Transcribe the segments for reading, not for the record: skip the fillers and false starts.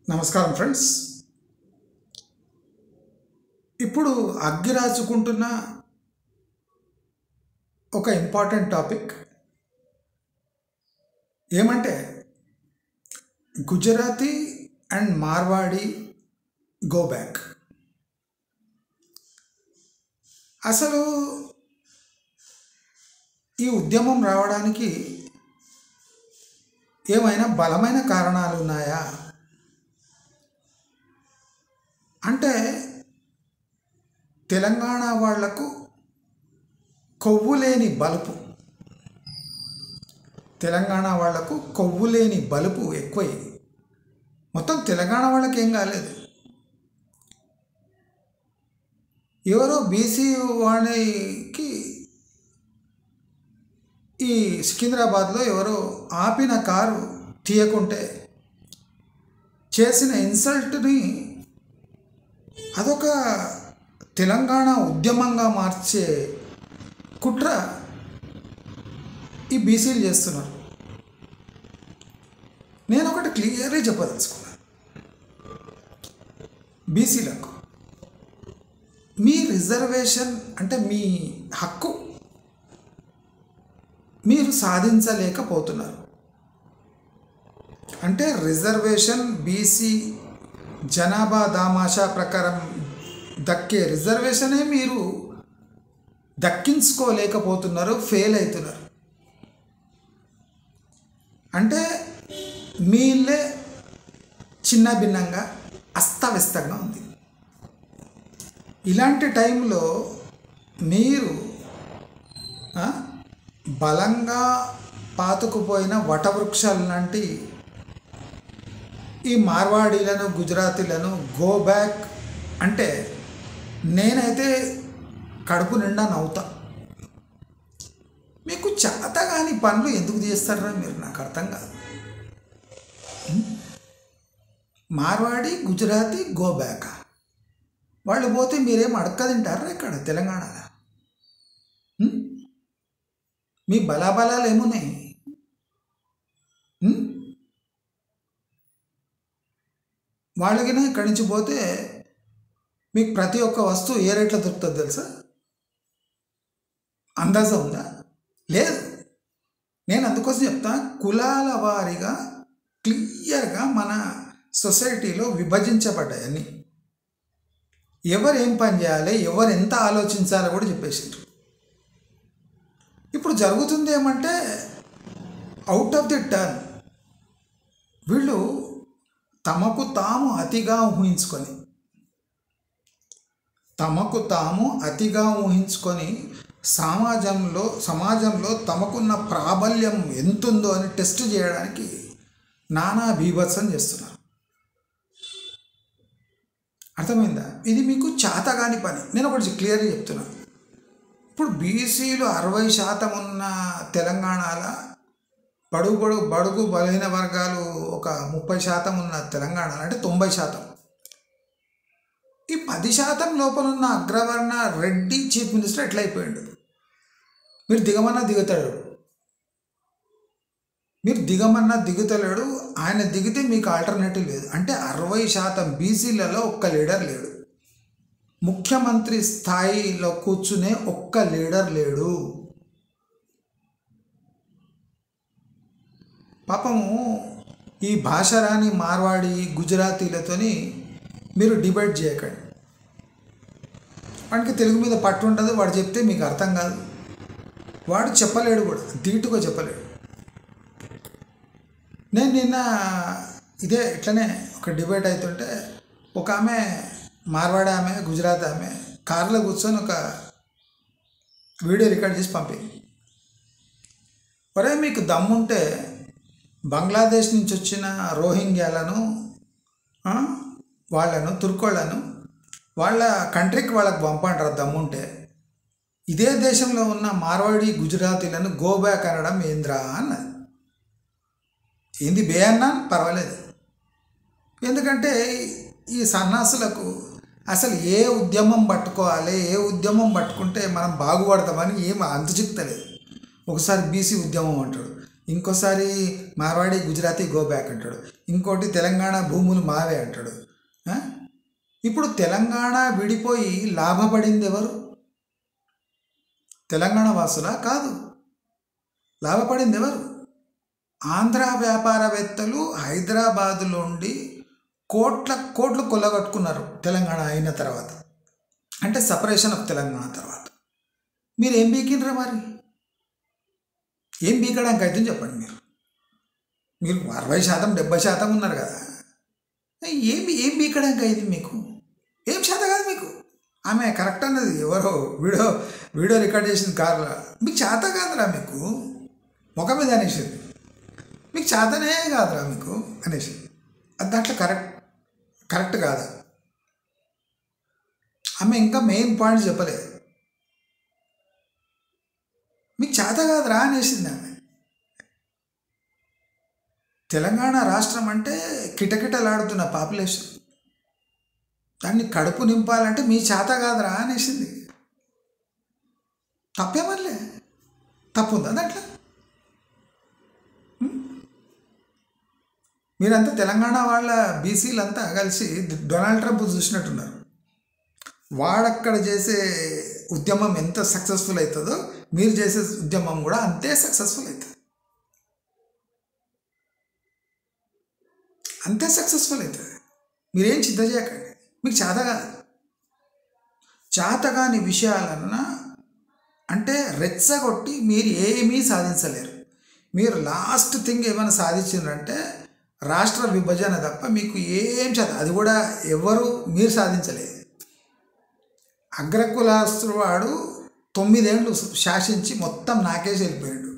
నమస్కారం ఫ్రెండ్స్. ఇప్పుడు అగ్గి రాచుకుంటున్న ఒక ఇంపార్టెంట్ టాపిక్ ఏమంటే Gujarati and Marwadi go back. అసలు ఈ ఉద్యమం రావడానికి ఏమైనా బలమైన కారణాలు ఉన్నాయా అంటే తెలంగాణ వాళ్లకు కొవ్వులేని బలుపు, తెలంగాణ వాళ్లకు కొవ్వులేని బలుపు ఎక్కువైంది. మొత్తం తెలంగాణ వాళ్ళకి ఏం కాలేదు. ఎవరో బీసీ వాడికి ఈ సికింద్రాబాద్లో ఎవరో ఆపిన కారు తీయకుంటే చేసిన ఇన్సల్ట్ని అదొక తెలంగాణ ఉద్యమంగా మార్చే కుట్ర ఈ బీసీలు చేస్తున్నారు. నేను ఒకటి క్లియర్గా చెప్పదలుచుకున్నాను. బీసీలకు మీ రిజర్వేషన్ అంటే మీ హక్కు మీరు సాధించలేకపోతున్నారు. అంటే రిజర్వేషన్ బీసీ జనాభా దామాషా ప్రకారం దక్కే రిజర్వేషనే మీరు దక్కించుకోలేకపోతున్నారు, ఫెయిల్ అవుతున్నారు. అంటే మీ ఇల్లే చిన్న భిన్నంగా అస్తవ్యస్తంగా ఉంది. ఇలాంటి టైంలో మీరు బలంగా పాతుకుపోయిన వటవృక్షాలు లాంటి ఈ మార్వాడీలను గుజరాతీలను గో బ్యాక్ అంటే నేనైతే కడుపు నిండా నవ్వుతా. మీకు చేతగాని పనులు ఎందుకు చేస్తారా మీరు? నాకు అర్థం కాదు. మార్వాడి గుజరాతీ గో బ్యాక్ వాళ్ళు పోతే మీరేం అడక్క తింటారా ఇక్కడ తెలంగాణలో? మీ బలాబలాలు ఏమున్నాయి? వాళ్ళకి ఇక్కడి నుంచి పోతే మీకు ప్రతి ఒక్క వస్తువు ఏ రేట్లో దొరుకుతుంది తెలుసా? అందాజా ఉందా? లేదు. నేను అందుకోసం చెప్తా, కులాల వారీగా క్లియర్గా మన సొసైటీలో విభజించబడ్డాయి అన్నీ. ఎవరు ఏం పని చేయాలి, ఎవరు ఎంత ఆలోచించాలో కూడా చెప్పేసారు. ఇప్పుడు జరుగుతుంది ఏమంటే అవుట్ ఆఫ్ ది టర్న్ వీళ్ళు తమకు తాము అతిగా ఊహించుకొని సమాజంలో తమకున్న ప్రాబల్యం ఎంతుందో అని టెస్ట్ చేయడానికి నానా బీభత్సం చేస్తున్నారు. అర్థమైందా? ఇది మీకు చేతగాని పని. నేను ఒకటి క్లియర్గా చెప్తున్నాను. ఇప్పుడు బీసీలు 60% ఉన్న తెలంగాణలో బడుగు బలహీన వర్గాలు ఒక 30% ఉన్న తెలంగాణ అంటే 90%. ఈ 10% లోపల ఉన్న అగ్రవర్ణ రెడ్డి చీఫ్ మినిస్టర్ ఎట్లా అయిపోయాడు? మీరు దిగమన్నా దిగుతలేడు. ఆయన దిగితే మీకు ఆల్టర్నేటివ్ లేదు. అంటే 60% బీసీలలో ఒక్క లీడర్ లేడు. ముఖ్యమంత్రి స్థాయిలో కూర్చునే ఒక్క లీడర్ లేడు. పాపము ఈ భాషరాని మార్వాడి గుజరాతీలతోని మీరు డిబేట్ చేయకండి. వాడికి తెలుగు మీద పట్టు ఉంటుంది. వాడు చెప్తే మీకు అర్థం కాదు. వాడు చెప్పలేడు కూడా, ధీటుగా చెప్పలేడు. నేను నిన్న ఇట్లనే ఒక డిబేట్ అవుతుంటే ఒక ఆమె మార్వాడి ఆమె గుజరాత్ ఆమె కారులో కూర్చొని ఒక వీడియో రికార్డ్ చేసి పంపింది. ఒరే, మీకు దమ్ముంటే బంగ్లాదేశ్ నుంచి వచ్చిన రోహింగ్యాలను వాళ్ళను తుర్కోళ్లను వాళ్ళ కంట్రీకి వాళ్ళకు పంపంటారు దమ్ముంటే. ఇదే దేశంలో ఉన్న మార్వాడి గుజరాతీలను గో బ్యాక్ అనడం ఏంద్రా అన్నది. ఏంది బే అన్నా పర్వాలేదు. ఎందుకంటే ఈ సన్నాసులకు అసలు ఏ ఉద్యమం పట్టుకోవాలి, ఏ ఉద్యమం పట్టుకుంటే మనం బాగుపడతామని ఏం అంతు చిక్తలేదు. ఒకసారి బీసీ ఉద్యమం అంటాడు, ఇంకోసారి మార్వాడి గుజరాతీ గో బ్యాక్ అంటాడు, ఇంకోటి తెలంగాణ భూములు మావే అంటాడు. ఇప్పుడు తెలంగాణ విడిపోయి లాభపడింది ఎవరు? తెలంగాణ వాసులా? కాదు. లాభపడింది ఎవరు? ఆంధ్ర వ్యాపారవేత్తలు హైదరాబాదులో ఉండి కోట్లు కొల్లగొట్టుకున్నారు తెలంగాణ అయిన తర్వాత, అంటే సపరేషన్ ఆఫ్ తెలంగాణ తర్వాత. మీరు ఏం బీకినరా? మరి ఏం బీకడానికి అయితే చెప్పండి. మీరు 60% 70% ఉన్నారు కదా, ఏం బీకడానికి అయింది మీకు? ఏం చేత కాదు మీకు. ఆమె కరెక్ట్ అన్నది, ఎవరో వీడియో రికార్డ్ చేసిన కార్లో, మీకు చేత కాదురా మీకు, ముఖం మీద అనేసింది, మీకు చేతనే కాదురా మీకు అనేసి. అది దాంట్లో కరెక్ట్ కాదా? ఆమె ఇంకా మెయిన్ పాయింట్ చెప్పలేదు, మీకు చేత కాదురా అనేసింది ఆమె. తెలంగాణ రాష్ట్రం అంటే కిటకిటలాడుతున్న పాపులేషన్, దాన్ని కడుపు నింపాలంటే మీ చేత కాదురా అనేసింది. తప్పేమనిలే, తప్పు ఉందా దాంట్లో? మీరంతా తెలంగాణ వాళ్ళ బీసీలంతా కలిసి డొనాల్డ్ ట్రంప్ చూసినట్టున్నారు. వాడక్కడ చేసే ఉద్యమం ఎంత సక్సెస్ఫుల్ అవుతుందో మీరు చేసే ఉద్యమం కూడా అంతే సక్సెస్ఫుల్ అవుతుంది, అంతే సక్సెస్ఫుల్ అవుతుంది. మీరేం చింత చేయకండి, మీకు చేత కాదు. చేతగాని విషయాలన్నా అంటే రెచ్చగొట్టి మీరు ఏమీ సాధించలేరు. మీరు లాస్ట్ థింగ్ ఏమైనా సాధించారంటే రాష్ట్ర విభజన తప్ప మీకు ఏం చేత, అది కూడా మీరు సాధించలేదు. అగ్రకులాస్తుడు వాడు 9 ఏళ్ళు శాసించి మొత్తం నాకేసి వెళ్ళిపోయాడు,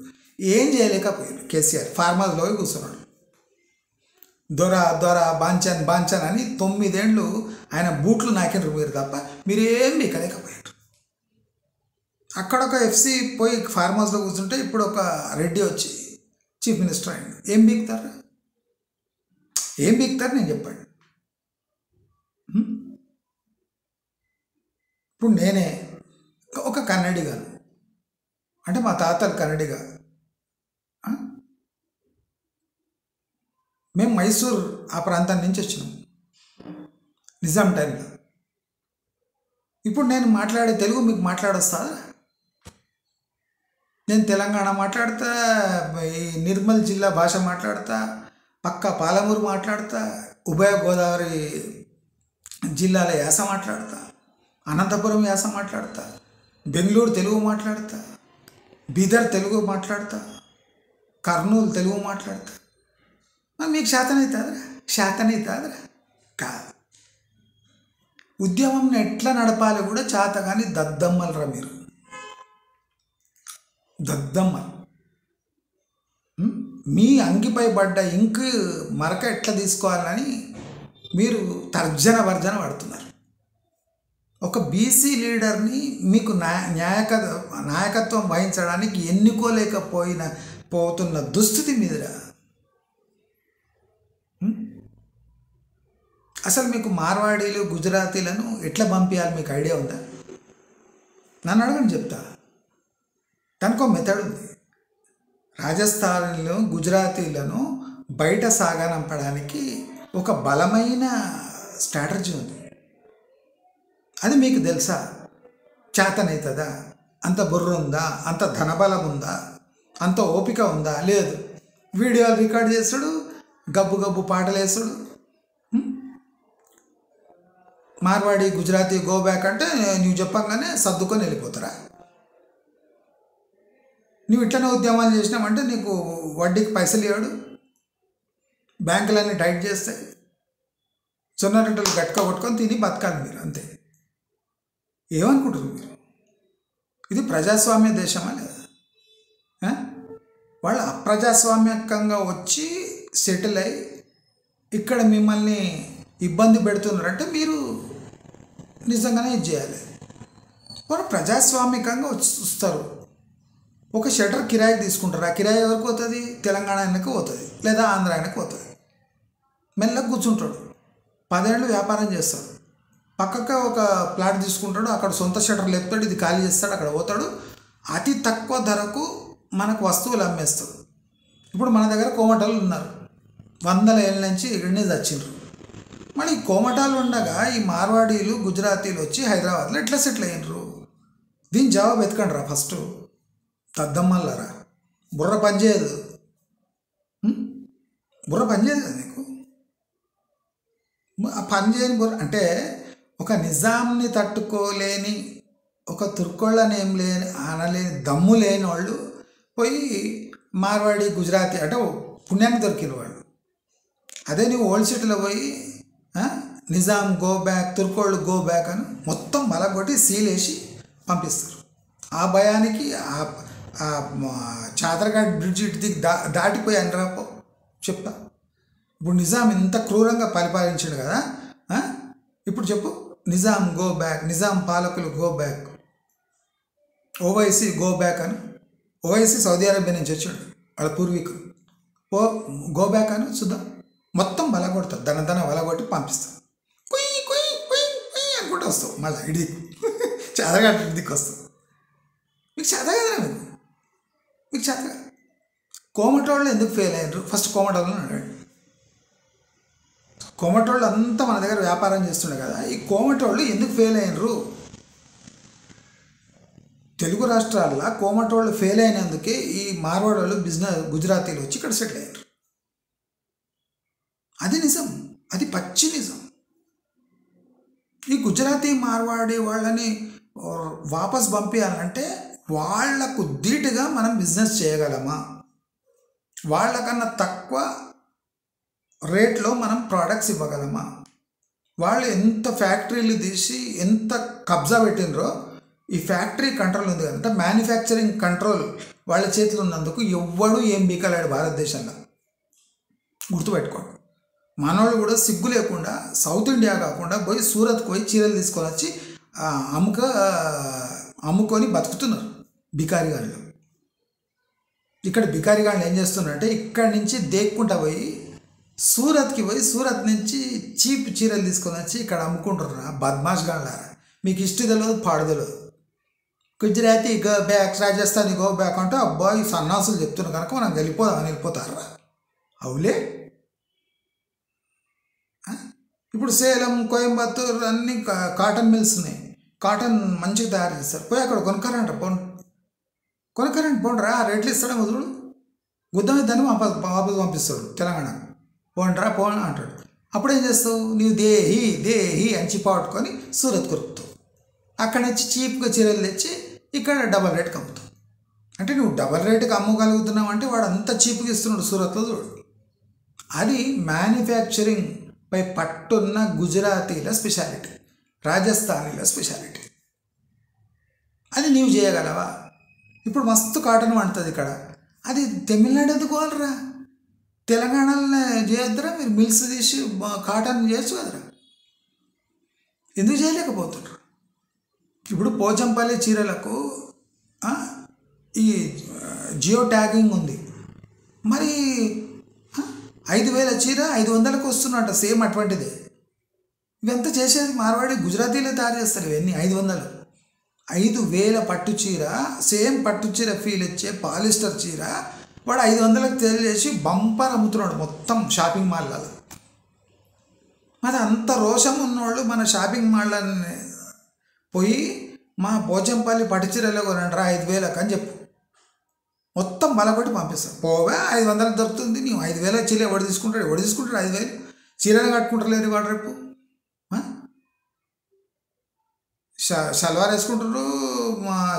ఏం చేయలేకపోయాడు. కేసీఆర్ ఫార్మర్స్లో కూర్చున్నాడు, దొర బాంచన్ అని 9 ఏళ్ళు ఆయన బూట్లు నాకినరు మీరు తప్ప మీరేం బీకలేకపోయారు. అక్కడొక ఎఫ్సి పోయి ఫార్మర్స్లో కూర్చుంటే ఇప్పుడు ఒక రెడ్డి వచ్చి చీఫ్ మినిస్టర్ అయ్యాడు. ఏం బీకుతారు నేను చెప్పండి. ఇప్పుడు నేనే ఒక కన్నడిగాను, అంటే మా తాతలు కన్నడిగా, మేము మైసూర్ ఆ ప్రాంతం నుంచి వచ్చినాం నిజాం టైంలో. ఇప్పుడు నేను మాట్లాడే తెలుగు మీకు మాట్లాడొస్తా? నేను తెలంగాణ మాట్లాడతా, ఈ నిర్మల్ జిల్లా భాష మాట్లాడతా, పక్క పాలమూరు మాట్లాడతా, ఉభయ గోదావరి జిల్లాల యాస మాట్లాడతా, అనంతపురం యాస మాట్లాడతా, బెంగళూరు తెలుగు మాట్లాడతా, బీదర్ తెలుగు మాట్లాడతా, కర్నూలు తెలుగు మాట్లాడతా. మీకు శాతనైతుందిరా? కాదు. ఉద్యమంని ఎట్లా నడపాలి కూడా చేత కానీ దద్దమ్మలరా మీరు, దద్దమ్మలు. మీ అంగిపై పడ్డ ఇంకు మరక ఎట్లా తీసుకోవాలని మీరు తర్జన పడుతున్నారు. ఒక బీసీ లీడర్ని మీకు నాయకత్వం వహించడానికి పోతున్న దుస్థితి మీదరా. అసలు మీకు మార్వాడీలు గుజరాతీలను ఎట్లా పంపించాలి మీకు ఐడియా ఉందా? నన్ను అడగండి, చెప్తా. దానికో మెథడ్ ఉంది. రాజస్థాన్లో గుజరాతీలను బయట సాగనంపడానికి ఒక బలమైన స్ట్రాటజీ ఉంది. అది మీకు తెలుసా? చేతనవుతుందా? అంత బుర్ర ఉందా? అంత ధనబలం ఉందా? అంత ఓపిక ఉందా? లేదు. వీడియోలు రికార్డ్ చేస్తాడు, గబ్బు పాటలు వేస్తాడు. మార్వాడి గుజరాతీ గో బ్యాక్ అంటే నువ్వు చెప్పంగానే సర్దుకొని వెళ్ళిపోతారా? నువ్వు ఇట్లనే ఉద్యమాలు చేసినామంటే నీకు వడ్డీకి పైసలు ఇవ్వడు, బ్యాంకులన్నీ టైట్ చేస్తాయి, జొన్న రొట్టెలు గట్క కొట్టుకొని తిని బతకాలి మీరు, అంతే. ఏమనుకుంటారు మీరు? ఇది ప్రజాస్వామ్య దేశమా లేదా? వాళ్ళు అప్రజాస్వామ్యకంగా వచ్చి సెటిల్ అయ్యి ఇక్కడ మిమ్మల్ని ఇబ్బంది పెడుతున్నారంటే మీరు నిజంగానే ఇది చేయాలి. వాళ్ళు ప్రజాస్వామికంగా వస్తారు, ఒక షటర్ కిరాయి తీసుకుంటారు. ఆ కిరాయి ఎవరికి పోతుంది? తెలంగాణ ఆయనకు పోతుంది, లేదా ఆంధ్ర ఆయనకు పోతుంది. మెల్లగా కూర్చుంటాడు, 10 ఏళ్ళు వ్యాపారం చేస్తాడు, పక్కగా ఒక ప్లాట్ తీసుకుంటాడు, అక్కడ సొంత షటర్ లేపుతాడు, ఇది ఖాళీ చేస్తాడు, అక్కడ పోతాడు, అతి తక్కువ ధరకు మనకు వస్తువులు అమ్మేస్తాడు. ఇప్పుడు మన దగ్గర కోమటోళ్ళు ఉన్నారు, వందల ఏళ్ళ నుంచి ఇక్కడనే చచ్చిండ్రు. మళ్ళీ ఈ కోమటాలు ఉండగా ఈ మార్వాడీలు గుజరాతీలు వచ్చి హైదరాబాద్లో ఎట్లా సెటిల్ అయ్యిండ్రు? దీని జవాబు ఎత్తుకండి రా ఫస్ట్. తద్దమ్మల్లారా, బుర్ర పనిచేయదు. బుర్ర పనిచేయదు కదా నీకు. ఆ పని చేయని బుర్ర అంటే ఒక నిజాంని తట్టుకోలేని, ఒక తుర్కోళ్ళని ఏం లేని అనలేని దమ్ము లేని వాళ్ళు పోయి మార్వాడి గుజరాతీ అంటే పుణ్యానికి దొరికిన వాళ్ళు. అదే నువ్వు ఓల్డ్ సిటీలో పోయి నిజాం గో బ్యాక్, తుర్కోళ్ళు గో బ్యాక్ అని మొత్తం బలగొట్టి సీలేసి పంపిస్తారు. ఆ భయానికి ఆ చాదరఘాట్ బ్రిడ్జ్ ఇటు దిగి దాటిపోయి అనరాపో చెప్తా. ఇప్పుడు నిజాం ఇంత క్రూరంగా పరిపాలించాడు కదా, ఇప్పుడు చెప్పు నిజాం గో బ్యాక్, నిజాం పాలకులు go back, Owaisi go back అని. ఓవైసీ సౌదీ అరేబియా నుంచి వచ్చాడు, వాళ్ళ పూర్వీకులు. గో బ్యాక్ అని చూద్దాం. మొత్తం వలగొడతారు, దన వలగొట్టి పంపిస్తారు. కుయ్ కుయ్ కుయ్ కుయ్ అనుకుంటూ వస్తావు, మళ్ళీ ఇడి చాదరఘాట్ దిక్కు వస్తావు. మీకు చేత కదా, మీకు చేత కదా. కోమటోళ్ళు ఎందుకు ఫెయిల్ అయ్యారు? ఫస్ట్ కోమటోళ్ళని అడగండి. కోమటోళ్ళు అంతా మన దగ్గర వ్యాపారం చేస్తుండే కదా, ఈ కోమటోళ్ళు ఎందుకు ఫెయిల్ అయ్యారు? తెలుగు రాష్ట్రాల్లో కోమటోళ్ళు ఫెయిల్ అయినందుకే ఈ మార్వాడోళ్ళు గుజరాతీలు వచ్చి ఇక్కడ సెటిల్ అయ్యారు. అది నిజం, అది పచ్చి నిజం. ఈ గుజరాతీ మార్వాడి వాళ్ళని వాపస్ పంపించాలంటే వాళ్లకు ధీటుగా మనం బిజినెస్ చేయగలమా? వాళ్ళకన్నా తక్కువ రేట్లో మనం ప్రోడక్ట్స్ ఇవ్వగలమా? వాళ్ళు ఎంత ఫ్యాక్టరీలు తీసి ఎంత కబ్జా పెట్టినరో, ఈ ఫ్యాక్టరీ కంట్రోల్ ఉంది కదా, అంటే మ్యానుఫ్యాక్చరింగ్ కంట్రోల్ వాళ్ళ చేతిలో ఉన్నందుకు ఎవ్వడూ ఏం బీకలేడు భారతదేశంలో. గుర్తుపెట్టుకోండి. మనోళ్ళు కూడా సిగ్గు లేకుండా సౌత్ ఇండియా కాకుండా పోయి సూరత్కి పోయి చీరలు తీసుకొని వచ్చి అమ్ముకొని బతుకుతున్నారు బికారిగాళ్ళు. ఇక్కడ బికారిగాళ్ళు ఏం చేస్తున్నారంటే ఇక్కడి నుంచి దేక్కుంటా పోయి సూరత్కి పోయి సూరత్ నుంచి చీప్ చీరలు తీసుకొని వచ్చి ఇక్కడ అమ్ముకుంటున్నారు. బద్మాష్ గాళ్ళారా, మీకు ఇష్టి తెలియదు, పాడు తెలియదు. Gujarati go back, Rajasthani go back అంటే అబ్బాయి సన్నాసులు చెప్తున్నారు కనుక మనం వెళ్ళిపోతారా? అవులే. ఇప్పుడు సేలం, కోయంబత్తూర్ అన్ని కాటన్ మిల్స్ ఉన్నాయి, కాటన్ మంచిగా తయారు చేస్తారు. పోయి అక్కడ కొనుక్కరంట, పోండ్రా, రేట్లు ఇస్తాడే వదులు, గుద్దమే దాన్ని వాపసు పంపిస్తాడు తెలంగాణకు. పోండ్రా అంటాడు. అప్పుడు ఏం చేస్తావు? నీవు దేహి అని చిప్పట్టుకొని సూరత్ కొరుకుతావు. అక్కడ నుంచి చీప్గా చీరలు తెచ్చి ఇక్కడ డబల్ రేట్కి అమ్ముతావు. అంటే నువ్వు డబల్ రేటుకి అమ్మగలుగుతున్నావు అంటే వాడు అంత చీప్గా ఇస్తున్నాడు సూరత్లో చూడు. అది మ్యానుఫ్యాక్చరింగ్ పై పట్టున్న గుజరాతీల స్పెషాలిటీ, రాజస్థానీల స్పెషాలిటీ. అది నీవు చేయగలవా? ఇప్పుడు మస్తు కాటన్ వండుతుంది ఇక్కడ, అది తమిళనాడు ఎందుకు వాళ్ళరా? తెలంగాణలో చేయొద్దురా? మీరు మిల్స్ తీసి కాటన్ చేయొచ్చు కదరా, ఎందుకు చేయలేకపోతున్నారు? ఇప్పుడు పోచంపల్లి చీరలకు ఈ జియో ట్యాగింగ్ ఉంది, మరి 5,000 చీర 500కు వస్తున్నట్ట సేమ్ అటువంటిదే. ఇవంతా చేసేది మార్వాడి గుజరాతీలే తయారు చేస్తారు. ఇవన్నీ 5,000 పట్టు చీర, సేమ్ పట్టు చీర ఫీల్ ఇచ్చే పాలిస్టర్ చీర వాడు 500లకు తెలియజేసి బంపర్ అమ్ముతున్నాడు మొత్తం షాపింగ్ మాల్లలో. మరి అంత రోషం ఉన్నవాళ్ళు మన షాపింగ్ మాల్లని పోయి మా పోచంపల్లి పట్టు చీరలో కొనండి 5,000కు అని చెప్పు, మొత్తం బలపట్టి పంపిస్తాడు. పోగా 500లకు దొరుకుతుంది. నీవు 5,000 చీర ఎవడు తీసుకుంటాడు? 5,000 చీరలు కట్టుకుంటలేరు వాడు. రేపు షల్వార్ వేసుకుంటారు,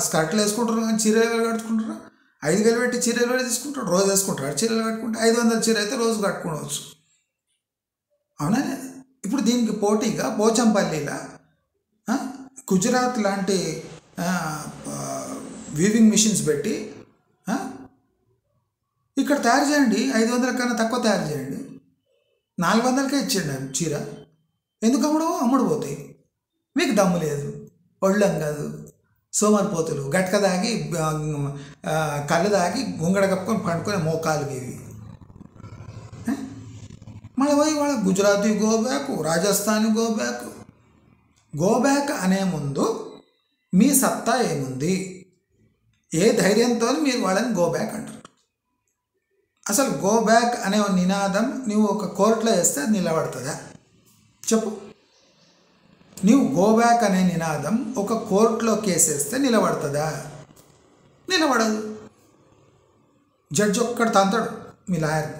స్కర్ట్లు వేసుకుంటారు, కానీ చీరలు ఎవరు కట్టుకుంటారు? 5,000 పెట్టి చీరలు ఎవరు తీసుకుంటాడు? రోజు వేసుకుంటాడు చీరలు కట్టుకుంటే. 500 చీర అయితే రోజు కట్టుకోవచ్చు, అవునా? ఇప్పుడు దీనికి పోటీగా పోచంపల్లిలో గుజరాత్ లాంటి వీవింగ్ మిషన్స్ పెట్టి ఇక్కడ తయారు చేయండి, 500 కన్నా తక్కువ తయారు చేయండి, 400కే ఇచ్చేయండి చీర. ఎందుకు అమ్ముడు పోతాయి? మీకు దమ్ము లేదు, ఒళ్ళం కాదు, సోమరిపోతులు, గట్క దాగి కళ్ళు దాగి గుంగడ కప్పుకొని పండుకొని మోకాలు ఇవి. మళ్ళీ పోయి వాళ్ళ గుజరాతీ గోబ్యాక్, రాజస్థానీ గోబ్యాక్ అనే ముందు మీ సత్తా ఏముంది? ఏ ధైర్యంతో మీరు వాళ్ళని గోబ్యాక్ అంటారు? అసలు గో బ్యాక్ అనే నినాదం నువ్వు ఒక కోర్టులో వేస్తే అది నిలబడుతుందా చెప్పు? నువ్వు గో బ్యాక్ అనే నినాదం ఒక కోర్టులో కేసేస్తే నిలబడుతుందా? నిలబడదు. జడ్జి ఒక్కడు తంతాడు మీ లాయర్.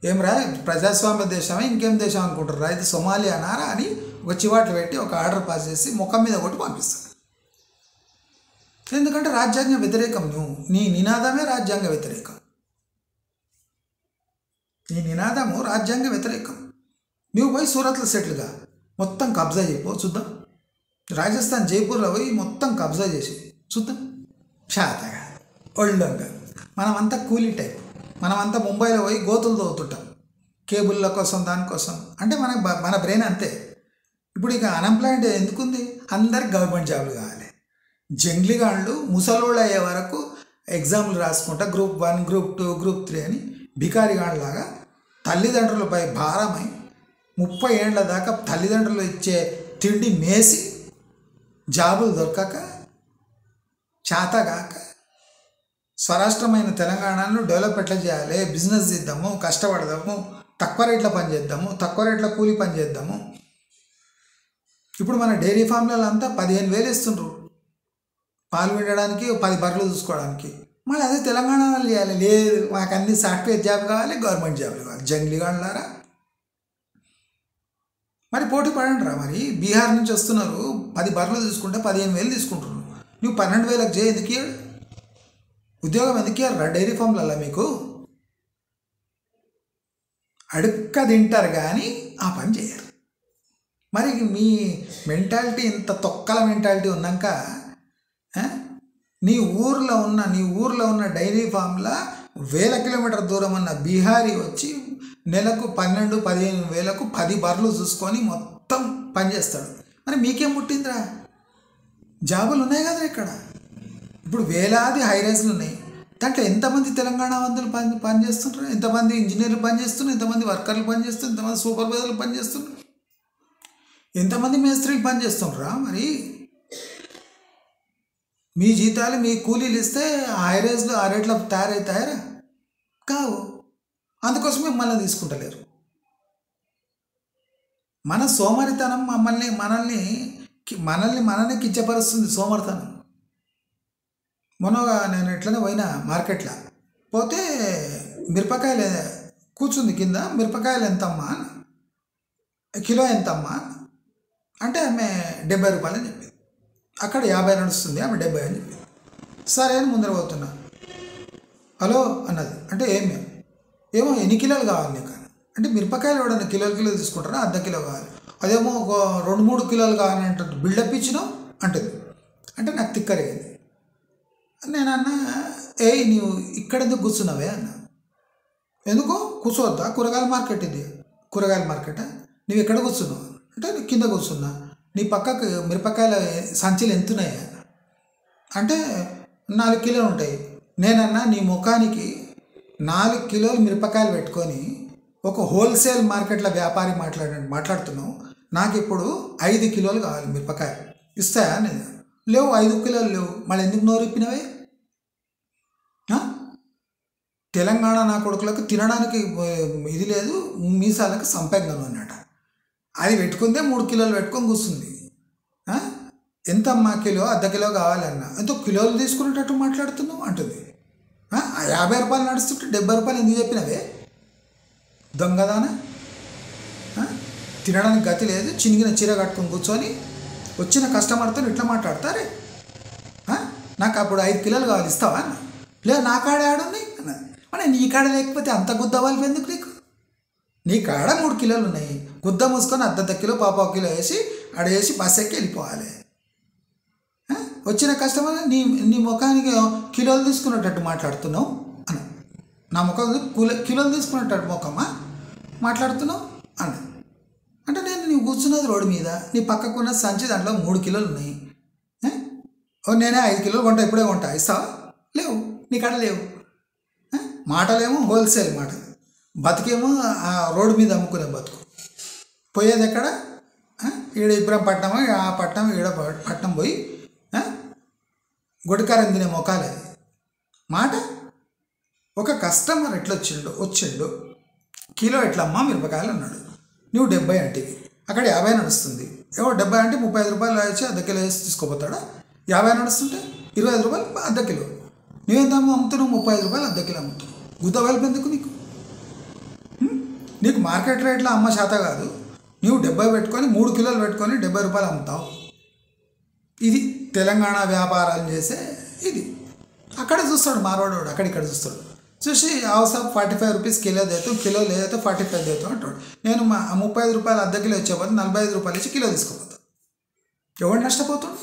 ఏం రా ప్రజాస్వామ్య దేశమే ఇంకేం దేశం అనుకుంటారు రా, ఇది సొమాలియా అనారా అని ఒక చివాట్లు పెట్టి ఒక ఆర్డర్ పాస్ చేసి ముఖం మీద కొట్టి పంపిస్తాడు. ఎందుకంటే రాజ్యాంగ వ్యతిరేకం. నువ్వు నీ నినాదమే రాజ్యాంగ వ్యతిరేకం. నీ నినాదము రాజ్యాంగ వ్యతిరేకం. నువ్వు పోయి సూరత్లో సెటిల్గా మొత్తం కబ్జా చేయపో చూద్దాం. రాజస్థాన్ జైపూర్లో పోయి మొత్తం కబ్జా చేసి చూద్దాం. శాతగా ఒళ్ళంగా మనమంతా కూలీ టైప్. మనమంతా ముంబైలో పోయి గోతులు తవ్వుతుంటాం కేబుల్ల కోసం దానికోసం. అంటే మన బ్రెయిన్ అంతే. ఇప్పుడు ఇక అన్ఎంప్లాయ్మెంట్ ఎందుకుంది? అందరికి గవర్నమెంట్ జాబ్లు కావాలి. జంగ్లీగాళ్ళు ముసలోళ్ళు అయ్యే వరకు ఎగ్జామ్లు రాసుకుంటా గ్రూప్ 1 గ్రూప్ 2 గ్రూప్ 3 అని భికారిగాళ్ళలాగా తల్లిదండ్రులపై భారమై 30 ఏళ్ల దాకా తల్లిదండ్రులు ఇచ్చే తిండి మేసి జాబులు దొరకక చేతగాక స్వరాష్ట్రమైన తెలంగాణను డెవలప్ ఎట్లా చేయాలి, బిజినెస్ చేద్దాము, కష్టపడదాము, తక్కువ రేట్ల పని చేద్దాము, తక్కువ రేట్ల కూలి పని చేద్దాము. ఇప్పుడు మన డైరీ ఫామ్లలో అంతా 15,000 ఇస్తుండ్రు పాలు వినడానికి, 10 బర్రెలు చూసుకోవడానికి. మళ్ళీ అదే తెలంగాణలో చేయాలి. లేదు, మాకు అన్ని సాఫ్ట్వేర్ జాబ్ కావాలి, గవర్నమెంట్ జాబ్లు కావాలి. జంగ్లీగాళ్ళారా మరి పోటీ పడండి రా. మరి బీహార్ నుంచి వస్తున్నారు, 10 బర్రెలు తీసుకుంటే 15,000 తీసుకుంటున్నారు. నువ్వు 12,000కి చేయి. ఎందుకు ఇయ్యాడు? ఉద్యోగం ఎందుకు ఇయ్యారు డైరీ ఫామ్లలో? మీకు అడుక్క తింటారు కానీ ఆ పని చేయరు. మరి మీ మెంటాలిటీ ఇంత తొక్కల మెంటాలిటీ ఉన్నాక నీ ఊర్లో ఉన్న డైరీ ఫామ్లో 1000 కిలోమీటర్ దూరం ఉన్న బీహారీ వచ్చి నెలకు 12-15 వేలకు 10 బర్రెలు చూసుకొని మొత్తం పనిచేస్తాడు. మరి మీకేం పుట్టిందిరా? జాబులు ఉన్నాయి కదా ఇక్కడ. ఇప్పుడు వేలాది హైరైజ్లు ఉన్నాయి. దాంట్లో ఎంతమంది తెలంగాణ వంతులు పనిచేస్తుంటారు? ఎంతమంది ఇంజనీర్లు పనిచేస్తున్నారు? ఎంతమంది వర్కర్లు పనిచేస్తున్నారు? ఎంతమంది సూపర్వైజర్లు పనిచేస్తున్నారు? ఎంతమంది మేస్త్రీలు పనిచేస్తుంటారా? మరి మీ జీతాలు మీ కూలీలు ఇస్తే ఆ హైరైజ్లు ఆ రేట్లో తయారవుతాయరా? కావు. అందుకోసమే మనల్ని తీసుకుంటలేరు. మన సోమరితనం మనల్ని కించపరుస్తుంది. సోమరితనం. మొన్నగా నేను ఎట్లనే పోయినా మార్కెట్లో పోతే మిరపకాయలు కూర్చుంది కింద. మిరపకాయలు ఎంతమ్మా, కిలో ఎంతమ్మా అంటే ఆమె 70 రూపాయలు అని చెప్పింది. అక్కడ 50 నడుస్తుంది, ఆమె 70 అని చెప్పింది. సరే అని ముందర పోతున్నా. హలో అన్నది. అంటే ఏమో ఎన్ని కిలోలు కావాలి నీకు అంటే, మిరపకాయలు ఎవడన్నా కిలోలు తీసుకుంటారా? అర్ధ కిలో కావాలి. అదేమో ఒక 2-3 కిలోలు కావాలని అంటుంది. బిల్డప్ ఇచ్చినావు అంటుంది. అంటే నాకు తిక్కరేది. నేనన్నా, నీవు ఇక్కడ ఎందుకు కూర్చున్నావే అన్న. ఎందుకు కూర్చోవద్దా? కూరగాయల మార్కెట్ ఇది. కూరగాయల మార్కెటా? నువ్వు ఎక్కడ కూర్చున్నావు అంటే, కింద కూర్చున్నా. నీ పక్కకు మిరపకాయల సంచులు ఎంతున్నాయా అంటే 4 కిలోలు ఉంటాయి. నేనన్నా, నీ ముఖానికి 4 కిలోలు మిరపకాయలు పెట్టుకొని ఒక హోల్సేల్ మార్కెట్లో వ్యాపారి మాట్లాడుతున్నావు. నాకు ఇప్పుడు 5 కిలోలు కావాలి మిరపకాయలు. ఇస్తాయా? నేను లేవు, 5 కిలోలు లేవు. మళ్ళీ ఎందుకు నోరిప్పినవే? తెలంగాణ నా కొడుకులకు తినడానికి ఇది లేదు, మీసాలకు సంపెంగను అన్నట. అది పెట్టుకుందే 3 కిలోలు పెట్టుకొని కూర్చుంది. ఎంతమ్మా కిలో? అర్ధ కిలో కావాలన్నా. ఎంతో కిలోలు తీసుకునేటట్టు మాట్లాడుతున్నావు అంటుంది. 50 రూపాయలు నడుస్తుంటే 70 రూపాయలు ఎందుకు చెప్పినవే? దొంగదానా. తినడానికి గతి లేదు, చినిగిన చీర కట్టుకొని కూర్చొని వచ్చిన కస్టమర్తో ఇట్లా మాట్లాడతారే. నాకు అప్పుడు 5 కిలోలు కావాలి, ఇస్తావా అన్న. లేదు, నా కాడ ఆడున్నాయి అన్నది. మరి నీ కాడ లేకపోతే అంత గుద్దవాలి ఎందుకు నీకు? నీ కాడ 3 కిలోలు ఉన్నాయి. గుద్ద మూసుకొని అర్ధ కిలో పాపావు కిలో వేసి ఆడేసి బస్ ఎక్కి వెళ్ళిపోవాలి. వచ్చిన కస్టమర్ నీ ముఖానికి కిలోలు తీసుకునేటట్టు మాట్లాడుతున్నావు అన్న. నా ముఖం కిలోలు తీసుకునేటట్టు ముఖమా మాట్లాడుతున్నావు అన్న. అంటే నీవు కూర్చున్నది రోడ్డు మీద, నీ పక్కకున్న సంచి దాంట్లో 3 కిలోలు ఉన్నాయి. నేనే 5 కిలోలు కొంటా, ఇప్పుడే కొంటా, ఇస్తావా? లేవు, నీ కాడ లేవు. మాటలేమో హోల్సేల్ మాట, బతికేమో ఆ రోడ్డు మీద అమ్ముకునే బతుకు. పోయేది ఎక్కడ? ఈడ ఇబ్రహంపట్నం, ఆ పట్నం, ఈడ పట్నం పోయి గుడికారం తినే మొఖాలే మాట. ఒక కస్టమర్ ఎట్లా వచ్చిండు కిలో ఎట్లా అమ్మా మిరపకాయలు అన్నాడు. నువ్వు 70 అంటివి, అక్కడ 50 నడుస్తుంది. ఎవరు 70 అంటే 35 రూపాయలు వచ్చి అర్ధ కిలో వేసి తీసుకోపోతాడా? 50 నడుస్తుంటే 25 రూపాయలు అర్ధ కిలో. నువ్వేంత అమ్ముతున్నావు? 35 రూపాయలు అర్ధ కిలో అమ్ముతున్నావు. గుద్దవైపు ఎందుకు నీకు మార్కెట్ రేట్లో అమ్మ శాత కాదు. నువ్వు 70 పెట్టుకొని 3 కిలోలు పెట్టుకొని 70 రూపాయలు అమ్ముతావు. ఇది తెలంగాణ వ్యాపారాలు చేసే ఇది. అక్కడే చూస్తాడు మార్వాడోడు, అక్కడిక్కడ చూస్తాడు. చూసి అవసరం 45 రూపీస్ కిలో దేతో, కిలో లేదైతే 45 దేతో అంటాడు. నేను 35 రూపాయలు అర్ధ కిలో వచ్చేపోతే 45 రూపాయలు ఇచ్చి కిలో తీసుకోపోతాను. ఎవడు నష్టపోతాడు?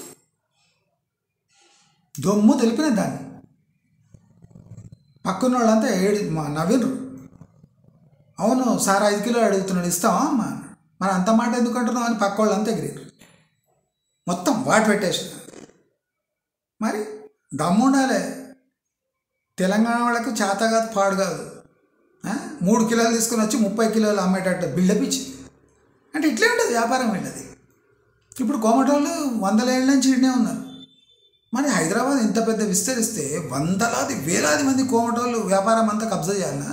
దొమ్ము తెలిపిన దాన్ని పక్కన వాళ్ళంతా నవ్వినరు. అవును సార్ 5 కిలో అడుగుతున్నాడు, ఇస్తావా అమ్మ? మరి అంత మాట ఎందుకు అంటున్నావు అని పక్క వాళ్ళంతా ఎగిరారు. మొత్తం వాటి పెట్టేసి. మరి దమ్ము ఉండాలి. తెలంగాణ వాళ్ళకు చేత కాదు, పాడు కాదు. 3 కిలోలు తీసుకుని వచ్చి 30 కిలోలు అమ్మేటట్టు బిల్డప్ ఇచ్చి అంటే ఇట్లే ఉంటుంది వ్యాపారం. వెళ్ళదు. ఇప్పుడు కోమటోళ్ళు 100 ఏళ్ళ నుంచి ఇక్కడనే ఉన్నారు. మరి హైదరాబాద్ ఇంత పెద్ద విస్తరిస్తే వందలాది వేలాది మంది కోమటోళ్ళు వ్యాపారం అంతా కబ్జా చేయాలన్నా?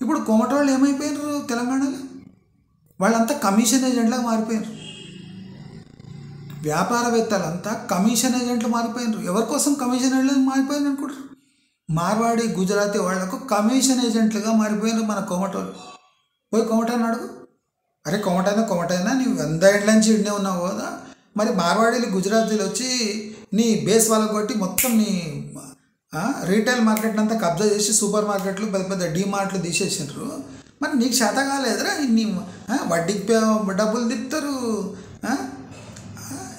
ఇప్పుడు కోమటోళ్ళు ఏమైపోయినారు తెలంగాణలో? వాళ్ళంతా కమిషన్ ఏజెంట్లాగా మారిపోయినారు. వ్యాపారవేత్తలంతా కమిషన్ ఏజెంట్లు మారిపోయినారు. ఎవరి కోసం కమిషన్ ఏజెంట్లు మారిపోయినారు అనుకుంటారు? మార్వాడి గుజరాతీ వాళ్లకు కమిషన్ ఏజెంట్లుగా మారిపోయినారు మన కోమటోళ్ళు. పోయి కోమటాన్ని అడుగు. అరే కోమటైనా నీవు 100 ఏళ్ళ నుంచి ఇండే ఉన్నావు కదా, మరి మార్వాడీలు గుజరాతీలు వచ్చి నీ బేస్ వాళ్ళకు కొట్టి మొత్తం నీ రీటైల్ మార్కెట్ అంతా కబ్జా చేసి సూపర్ మార్కెట్లు పెద్ద పెద్ద డీమార్ట్లు తీసేసినారు. మరి నీకు శాత కాలేదురా? ఇన్ని వడ్డీకి డబ్బులు తిప్పుతారు,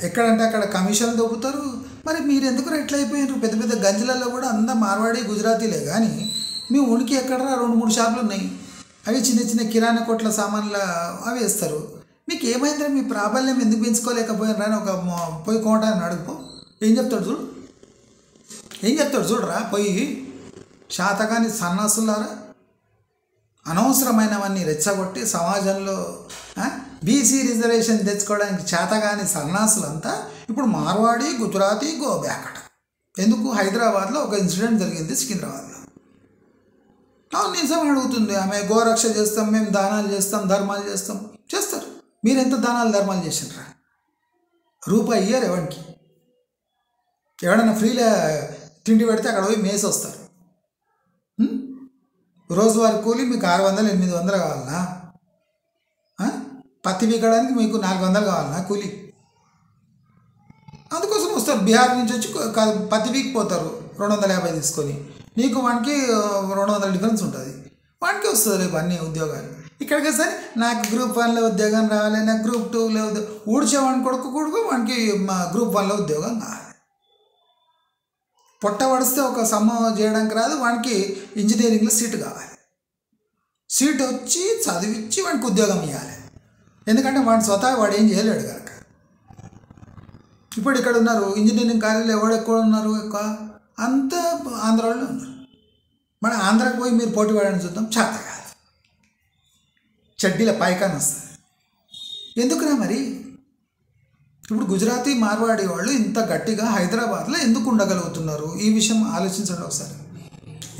ఎక్కడంటే అక్కడ కమిషన్లు దొబ్బుతారు. మరి మీరు ఎందుకు ఎట్లా అయిపోయినారు? పెద్ద పెద్ద గంజలలో కూడా అంతా మార్వాడి గుజరాతీలే. కానీ మీ ఉనికి ఎక్కడరా 2-3 షాపులు ఉన్నాయి. అవి చిన్న చిన్న కిరాణా కొట్ల సామాన్లు అవి వేస్తారు. మీకు ఏమైందిరా? మీ ప్రాబల్యం ఎందుకు పెంచుకోలేకపోయినరా అని ఒక పోయి కోమటాన్ని అడుగుపో. ఏం చెప్తాడు చూడరా పోయి. శాతకాని సన్నాసులారా, అనవసరమైనవన్నీ రెచ్చగొట్టి సమాజంలో బీసీ రిజర్వేషన్ తెచ్చుకోవడానికి చేతగాని సన్నాసులంతా ఇప్పుడు మార్వాడి గుజరాతీ గో బ్యాక్ అట. ఎందుకు? హైదరాబాద్లో ఒక ఇన్సిడెంట్ జరిగింది సికింద్రాబాద్లో. నిజం అడుగుతుంది ఆమె. గోరక్ష చేస్తాం, మేము దానాలు చేస్తాం, ధర్మాలు చేస్తారు. మీరు ఎంత దానాలు ధర్మాలు చేసినరా? రూపాయి ఇయ్యరు ఎవరికి. ఎవడన్నా ఫ్రీలో తిండి పెడితే అక్కడ పోయి మేసి వస్తారు. రోజువారి కూలి మీకు 600-800 కావాలన్నా? పత్తి వీకడానికి మీకు 400 కావాలన్నా కూలి? అందుకోసం వస్తారు. బీహార్ నుంచి వచ్చి పత్తి వీకిపోతారు 250 తీసుకొని. నీకు వానికి 200 డిఫరెన్స్ ఉంటుంది. వానికి వస్తుంది రేపు అన్ని ఉద్యోగాలు. ఇక్కడికి సరే నాకు గ్రూప్ 1లో ఉద్యోగం రావాలి, నాకు గ్రూప్ 2లో ఊడ్చేవాడిని కొడుకు వానికి గ్రూప్ 1లో ఉద్యోగం కావాలి. పొట్ట పడిస్తే ఒక సమ్మ చేయడానికి రాదు, వానికి ఇంజనీరింగ్లో సీటు కావాలి. సీట్ వచ్చి చదివించి వానికి ఉద్యోగం ఇవ్వాలి. ఎందుకంటే వాడి స్వతహా వాడు ఏం చేయలేడు కనుక. ఇప్పుడు ఇక్కడ ఉన్నారు ఇంజనీరింగ్ కాలేజీలో ఎవరు ఎక్కువ ఉన్నారు? ఎక్కువ అంతా ఆంధ్రాలో ఉన్నారు. మన ఆంధ్రాకి పోయి మీరు పోటీ పడని చూద్దాం, చేత కాదు. చెడ్డీల పైకాన్ని వస్తుంది. ఎందుకురా మరి? ఇప్పుడు గుజరాతీ మార్వాడి వాళ్ళు ఇంత గట్టిగా హైదరాబాద్లో ఎందుకు ఉండగలుగుతున్నారు? ఈ విషయం ఆలోచించండి ఒకసారి.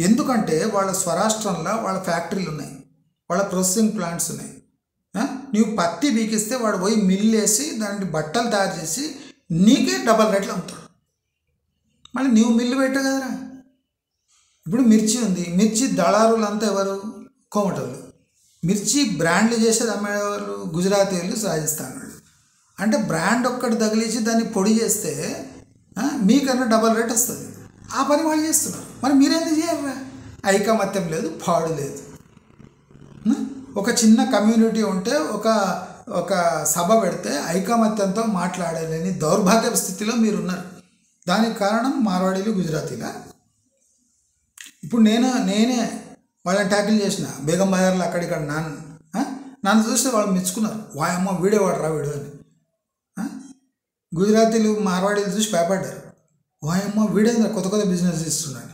ఎందుకంటే వాళ్ళ స్వరాష్ట్రంలో వాళ్ళ ఫ్యాక్టరీలు ఉన్నాయి, వాళ్ళ ప్రాసెసింగ్ ప్లాంట్స్ ఉన్నాయి. నువ్వు పత్తి బీకిస్తే వాడు పోయి మిల్లు వేసి దానికి బట్టలు తయారు చేసి నీకే డబల్ రేట్లు అమ్ముతాడు. మళ్ళీ నువ్వు మిల్లు పెట్టావు కదరా. ఇప్పుడు మిర్చి ఉంది, మిర్చి దళారులంతా ఎవరు? కోమటోళ్ళు. మిర్చి బ్రాండ్లు చేసేది అమ్మేవాళ్ళు గుజరాతీ వాళ్ళు, రాజస్థాన్ వాళ్ళు. అంటే బ్రాండ్ ఒక్కటి తగిలించి దాన్ని పొడి చేస్తే మీకన్నా డబల్ రేట్ వస్తుంది. ఆ పని వాళ్ళు చేస్తున్నారు. మరి మీరేందుకు చేయరా? ఐకమత్యం లేదు, పాడు లేదు. ఒక చిన్న కమ్యూనిటీ ఉంటే ఒక సభ పెడితే ఐకమత్యంతో మాట్లాడలేని దౌర్భాగ్య స్థితిలో మీరున్నారు. దానికి కారణం మార్వాడీలు, గుజరాతీలా. ఇప్పుడు నేనే వాళ్ళని ట్యాకిల్ చేసిన బేగం బజార్లో అక్కడిక్కడ. నన్ను చూస్తే వాళ్ళు మెచ్చుకున్నారు. వాయమ్మ వీడేవాడు రా వీడు అని. గుజరాతీలు మార్వాడీలు చూసి భయపడ్డారు. వాయమ్మ వీడేంద్ర కొత్త బిజినెస్ ఇస్తున్నాను.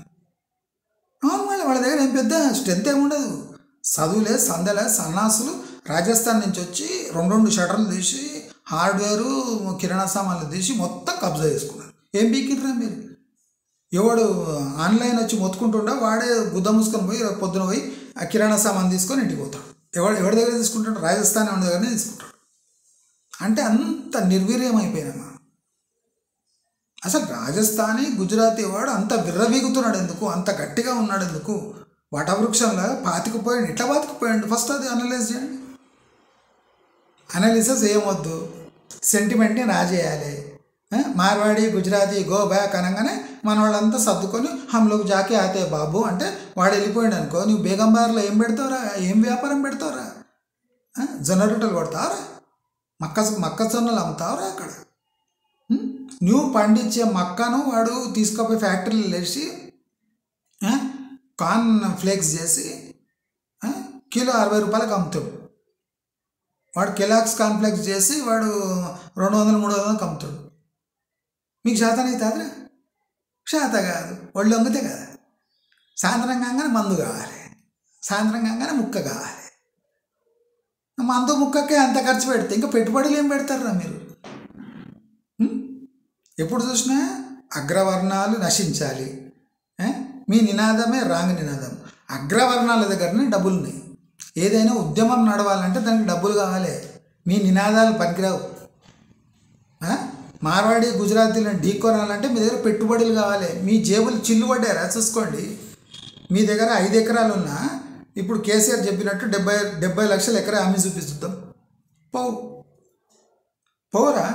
అవును, మళ్ళీ వాళ్ళ దగ్గర ఏం పెద్ద స్ట్రెంత్ ఏముండదు. చదువులే, సందలే, సన్నాసులు రాజస్థాన్ నుంచి వచ్చి 2 షటర్లు తీసి హార్డ్వేరు కిరాణా సామాన్లు తీసి మొత్తం కబ్జా చేసుకున్నారు. ఏం బీకిర్రా మీరు? ఎవడు ఆన్లైన్ వచ్చి మొత్తుకుంటుండో వాడే గుద్ద మూసుకొని పోయి పొద్దున పోయి ఆ కిరాణా సామాన్ తీసుకొని ఇంటికి పోతాడు. ఎవరి దగ్గర తీసుకుంటాడు? రాజస్థాన్ ఎవరి దగ్గరనే తీసుకుంటాడు. అంటే అంత నిర్వీర్యం అయిపోయినామా? అసలు రాజస్థానీ గుజరాతీ వాడు అంత విర్రవీగుతున్నాడు ఎందుకు? అంత గట్టిగా ఉన్నాడు ఎందుకు? వటవృక్షంలో పాతికిపోయాడు. ఎట్లా పాతికిపోయాడు? ఫస్ట్ అది అనలైజ్ చేయండి. అనాలిసిస్ ఏమొద్దు, సెంటిమెంట్ని రాజేయాలి. మార్వాడి గుజరాతీ గో బ్యాక్ అనగానే మన వాళ్ళంతా సర్దుకొని హమ్లోకి జాకే ఆతే బాబు అంటే వాడు వెళ్ళిపోయాడు అనుకో, నువ్వు బేగంబార్లో ఏం పెడతావురా? ఏం వ్యాపారం పెడతావురా? జొన్న రొట్టెలు కొడతావురా? మొక్కజొన్నలు అమ్ముతావురా? అక్కడ నువ్వు పండించే మక్కను వాడు తీసుకుపోయి ఫ్యాక్టరీలు వేసి కార్న్ ఫ్లేక్స్ చేసి కిలో 60 రూపాయలకు అమ్ముతాడు. వాడు కెలాక్స్ కాన్ఫ్లెక్స్ చేసి వాడు 200-300కి అమ్ముతాడు. మీకు శాతం అవుతుందిరా? శాత కాదు, ఒళ్ళు వంగితే కదా. సాయంత్రం కాగానే మందు కావాలి, సాయంత్రం కాగానే ముక్క కావాలి. మందు ముక్కకే అంత ఖర్చు పెడితే ఇంకా పెట్టుబడులు ఏం పెడతారా మీరు? ఎప్పుడు చూసినా అగ్రవర్ణాలు నశించాలి. మీ నినాదమే రాంగ్ నినాదం. అగ్రవర్ణాల దగ్గరనే డబ్బులు ఉన్నాయి. ఏదైనా ఉద్యమం నడవాలంటే దానికి డబ్బులు కావాలి. మీ నినాదాలు పనికిరావు. మార్వాడి గుజరాతీలను ఢీకొనాలంటే మీ దగ్గర పెట్టుబడులు కావాలి. మీ జేబులు చిల్లు పడ్డారా చూసుకోండి. మీ దగ్గర 5 ఎకరాలు ఉన్నా ఇప్పుడు కేసీఆర్ చెప్పినట్టు 70 లక్షల ఎకరా అమ్మి చూపిస్తుందాం. పోరా?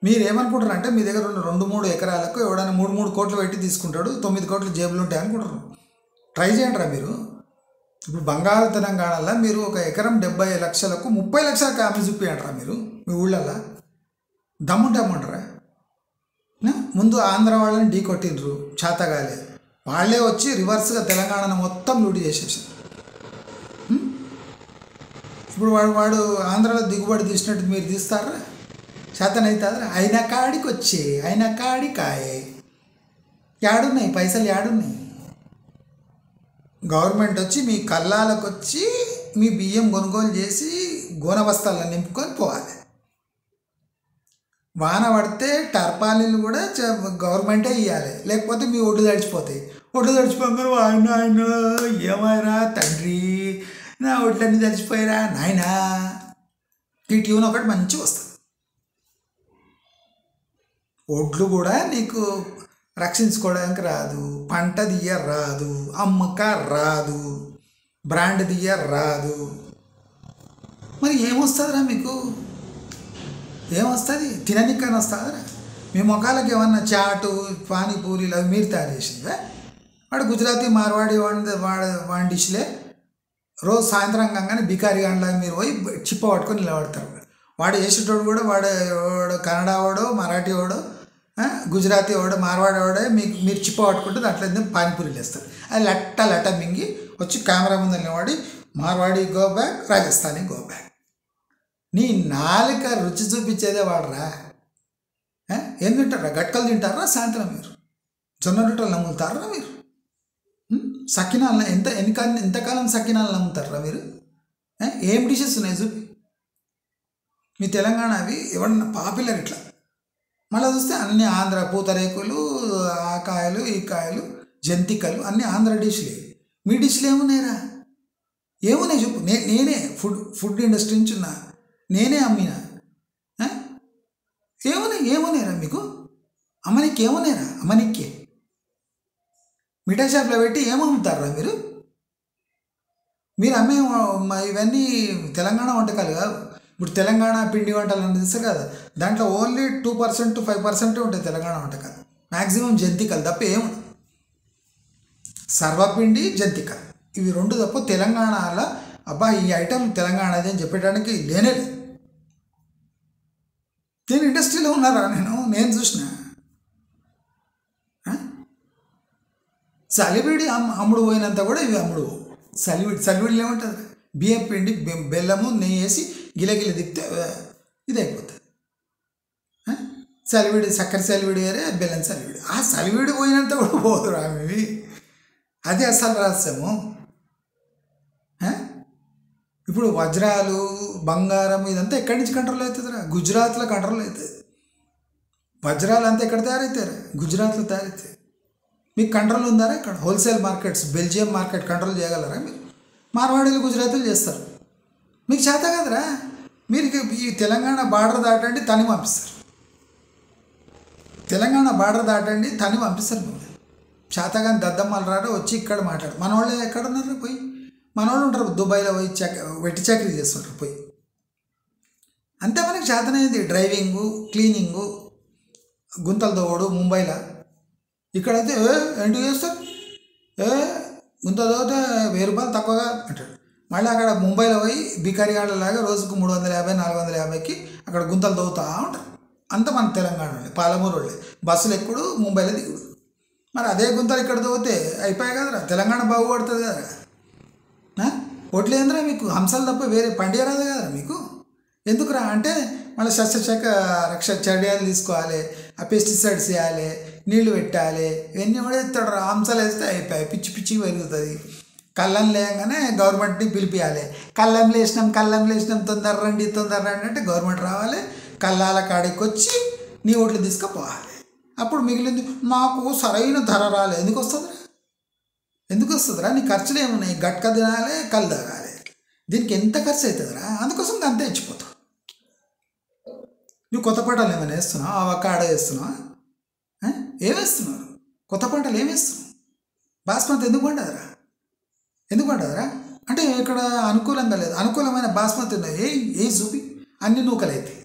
మీరేమనుకుంటారు అంటే మీ దగ్గర 2-3 ఎకరాలకు ఎవడైనా 3 కోట్లు పెట్టి తీసుకుంటాడు, 9 కోట్లు జేబులు ఉంటాయి అనుకుంటారు. ట్రై చేయండి రా మీరు. ఇప్పుడు బంగారు తెలంగాణలో మీరు ఒక ఎకరం 70 లక్షలకు 30 లక్షలకు అమ్మి చూపించంటారా మీరు మీ ఊళ్ళల్లో? దమ్ముంటామంటారా? ముందు ఆంధ్ర వాళ్ళని ఢీ కొట్టిండ్రు, చేతగాలే. వాళ్ళే వచ్చి రివర్స్గా తెలంగాణను మొత్తం లూటి చేసేసారు. ఇప్పుడు వాడు ఆంధ్రాలో దిగుబడి తీసినట్టు మీరు తీస్తారా? చేతనవుతుందా? అయిన కాడికి వచ్చి అయిన కాడి కాయే. యాడున్నాయి పైసలు? యాడున్నాయి? గవర్నమెంట్ వచ్చి మీ కల్లాలకు వచ్చి మీ బియ్యం కొనుగోలు చేసి గోన బస్తాలను నింపుకొని పోవాలి. వాన పడితే టర్పాలీలు కూడా గవర్నమెంటే ఇవ్వాలి, లేకపోతే మీ ఒడ్డు తడిచిపోతాయి. ఒడ్డు తడిచిపోగానే ఆయన ఏమైనా తండ్రి నా ఒడ్లన్నీ తడిచిపోయారా నాయనా, ఈ ట్యూన్ ఒకటి మంచిగా వస్తుంది. ఒడ్లు కూడా నీకు రక్షించుకోవడానికి రాదు, పంట దియ్య రాదు, అమ్మక రాదు, బ్రాండ్ దియ్య రాదు. మరి ఏమొస్తుందిరా మీకు? ఏమొస్తుంది? తిననికని వస్తుందిరా? మీ ముఖాలకు ఏమన్నా చాటు పానీపూరీలు అవి మీరు తయారు చేసిందా? వాడు గుజరాతీ మార్వాడి వాడి డిష్లే రోజు సాయంత్రం కాగానే బికారి గంటలాగా మీరు పోయి చిప్ప పట్టుకొని నిలబడతారు. వాడు చేసేటోడు కూడా వాడు కన్నడ వాడో మరాఠీ వాడో గుజరాతీ వాడో మార్వాడి వాడే మీరు చిప్ప పట్టుకుంటే దాంట్లో పానీపూరీలు వేస్తారు. అది లట్ట మింగి వచ్చి కెమెరా ముందు నిలబడి Marwadi go back, Rajasthani go back. నీ నాలుక రుచి చూపించేదే వాడరా? ఏం తింటారా? గట్కలు తింటారా? సాయంత్రం మీరు జొన్న రొట్టెలు నమ్ముతారా? మీరు సకినాలు ఎంతకాలం సకినాలు నమ్ముతారా మీరు? ఏం డిషెస్ ఉన్నాయి చూపి. మీ తెలంగాణ అవి ఎవరన్నా పాపులర్ ఇట్లా. మళ్ళీ చూస్తే అన్ని ఆంధ్ర పూతరేకులు, ఆ కాయలు, ఈ కాయలు, జంతికలు అన్నీ ఆంధ్ర డిష్లే. మీ డిష్లు ఏమున్నాయిరా? ఏమున్నాయి చెప్పు. నేనే ఫుడ్ ఇండస్ట్రీ నుంచి ఉన్నా, నేనే అమ్మినా. ఏమున్నాయిరా మీకు? అమ్మనిక్కి ఏమున్నాయిరా? అమ్మనిక్కి మిఠాయి షాప్లో పెట్టి ఏమమ్ముతారా మీరు? మీరు అమ్మే ఇవన్నీ తెలంగాణ వంటకాలు కాదు. ఇప్పుడు తెలంగాణ పిండి వంటలు అని తెలుసు కదా, దాంట్లో ఓన్లీ 2% to 5% ఉంటాయి తెలంగాణ వంటకాలు. మ్యాక్సిమం జంతికలు తప్ప ఏముండదు. సర్వపిండి, జంతికలు ఇవి 2 తప్ప తెలంగాణలో అబ్బా ఈ ఐటెం తెలంగాణది అని చెప్పడానికి లేనే లేదు. నేను ఇండస్ట్రీలో ఉన్నారా? నేను చూసిన సలివిడి అమ్ముడు పోయినంత కూడా ఇవి అమ్ముడు. సలివిడిలో ఏముంటుంది? బియ్యం పిండి, బెల్లము, నెయ్యి వేసి గిలగిల తిప్పితే ఇది అయిపోతుంది. సలివిడి, చక్కెర సలివిడి వేరే, బెల్లం సలివిడి. ఆ సలివిడి పోయినంత కూడా పోదు రావి. అది అసలు రహస్యము. ఇప్పుడు వజ్రాలు, బంగారం ఇదంతా ఎక్కడి నుంచి కంట్రోల్ అవుతుందిరా? గుజరాత్లో కంట్రోల్ అవుతుంది. వజ్రాలు అంతా ఎక్కడ తయారవుతారు? గుజరాత్లో తయారవుతాయి. మీకు కంట్రోల్ ఉందారా? ఇక్కడ wholesale markets, Belgium market control చేయగలరా మీరు? మార్వాడీలు, గుజరాతీలు చేస్తారు. మీకు చేత కదరా? మీరు ఈ తెలంగాణ బార్డర్ దాటండి తని పంపిస్తారు. తెలంగాణ బార్డర్ దాటండి తని పంపిస్తారు. మిమ్మల్ని చేతగాని దద్దమ్మలు రాడు వచ్చి ఇక్కడ మాట్లాడు. మన వాళ్ళు ఎక్కడ ఉన్నారు? పోయి మన వాళ్ళు ఉంటారు దుబాయ్లో పోయి వెట్టి చాకరీ చేస్తుంటారు పోయి. అంతే మనకి చేతనైంది డ్రైవింగు, క్లీనింగు, గుంతలు తోవడు ముంబైలో. ఇక్కడైతే ఎందుకు చేస్తారు? గుంత తోగితే 1000 రూపాయలు తక్కువగా అంటాడు. మళ్ళీ అక్కడ ముంబైలో పోయి బికారిగాళ్ళలాగా రోజుకు 350, 450కి అక్కడ గుంతలు తవ్వుతూ ఉంటారు. అంత మన తెలంగాణ వాళ్ళే, పాలమూరు వాళ్ళే. బస్సులు ఎక్కుడు, ముంబైలో దిగుడు. మరి అదే గుంతలు ఇక్కడ తవ్వితే అయిపోయాయి కదరా, తెలంగాణ బాగుపడుతుంది కదరా. ఓట్లేంద్రా మీకు? హంసలు తప్ప వేరే పండుగ రాదు కదరా మీకు. ఎందుకురా అంటే మళ్ళీ సస్యశాఖ రక్ష చర్యలు తీసుకోవాలి, ఆ పెస్టిసైడ్స్ వేయాలి, నీళ్లు పెట్టాలి, ఇవన్నీ కూడా ఎత్తాడు రా. హంసలు వేస్తే అయిపోయాయి, పిచ్చి పిచ్చి పెరుగుతుంది. కళ్ళం లేగానే గవర్నమెంట్ని పిలిపియాలి. కళ్ళం లేసినాం తొందర రండి అంటే గవర్నమెంట్ రావాలి, కళ్ళాల కాడికి వచ్చి నీ ఓట్లు తీసుకుపోవాలి. అప్పుడు మిగిలింది నాకు సరైన ధర రాలే. ఎందుకు వస్తుందిరా? నీ ఖర్చులు ఏమున్నాయి? గట్క తినాలి, కళ్ళు తాగాలి. దీనికి ఎంత ఖర్చు అవుతుందిరా? అందుకోసం అంతే ఇచ్చిపోతావు. నువ్వు కొత్త పంటలు ఏమైనా వేస్తున్నావు? అవకాడో వేస్తున్నావా? ఏమేస్తున్నావు? కొత్త పంటలు ఏమేస్తున్నావు? బాస్మతి ఎందుకు పండదురా? అంటే ఇక్కడ అనుకూలంగా లేదు. అనుకూలమైన బాస్మతి ఉన్నాయి, ఏ చూపి అన్ని నూకలు అవుతాయి.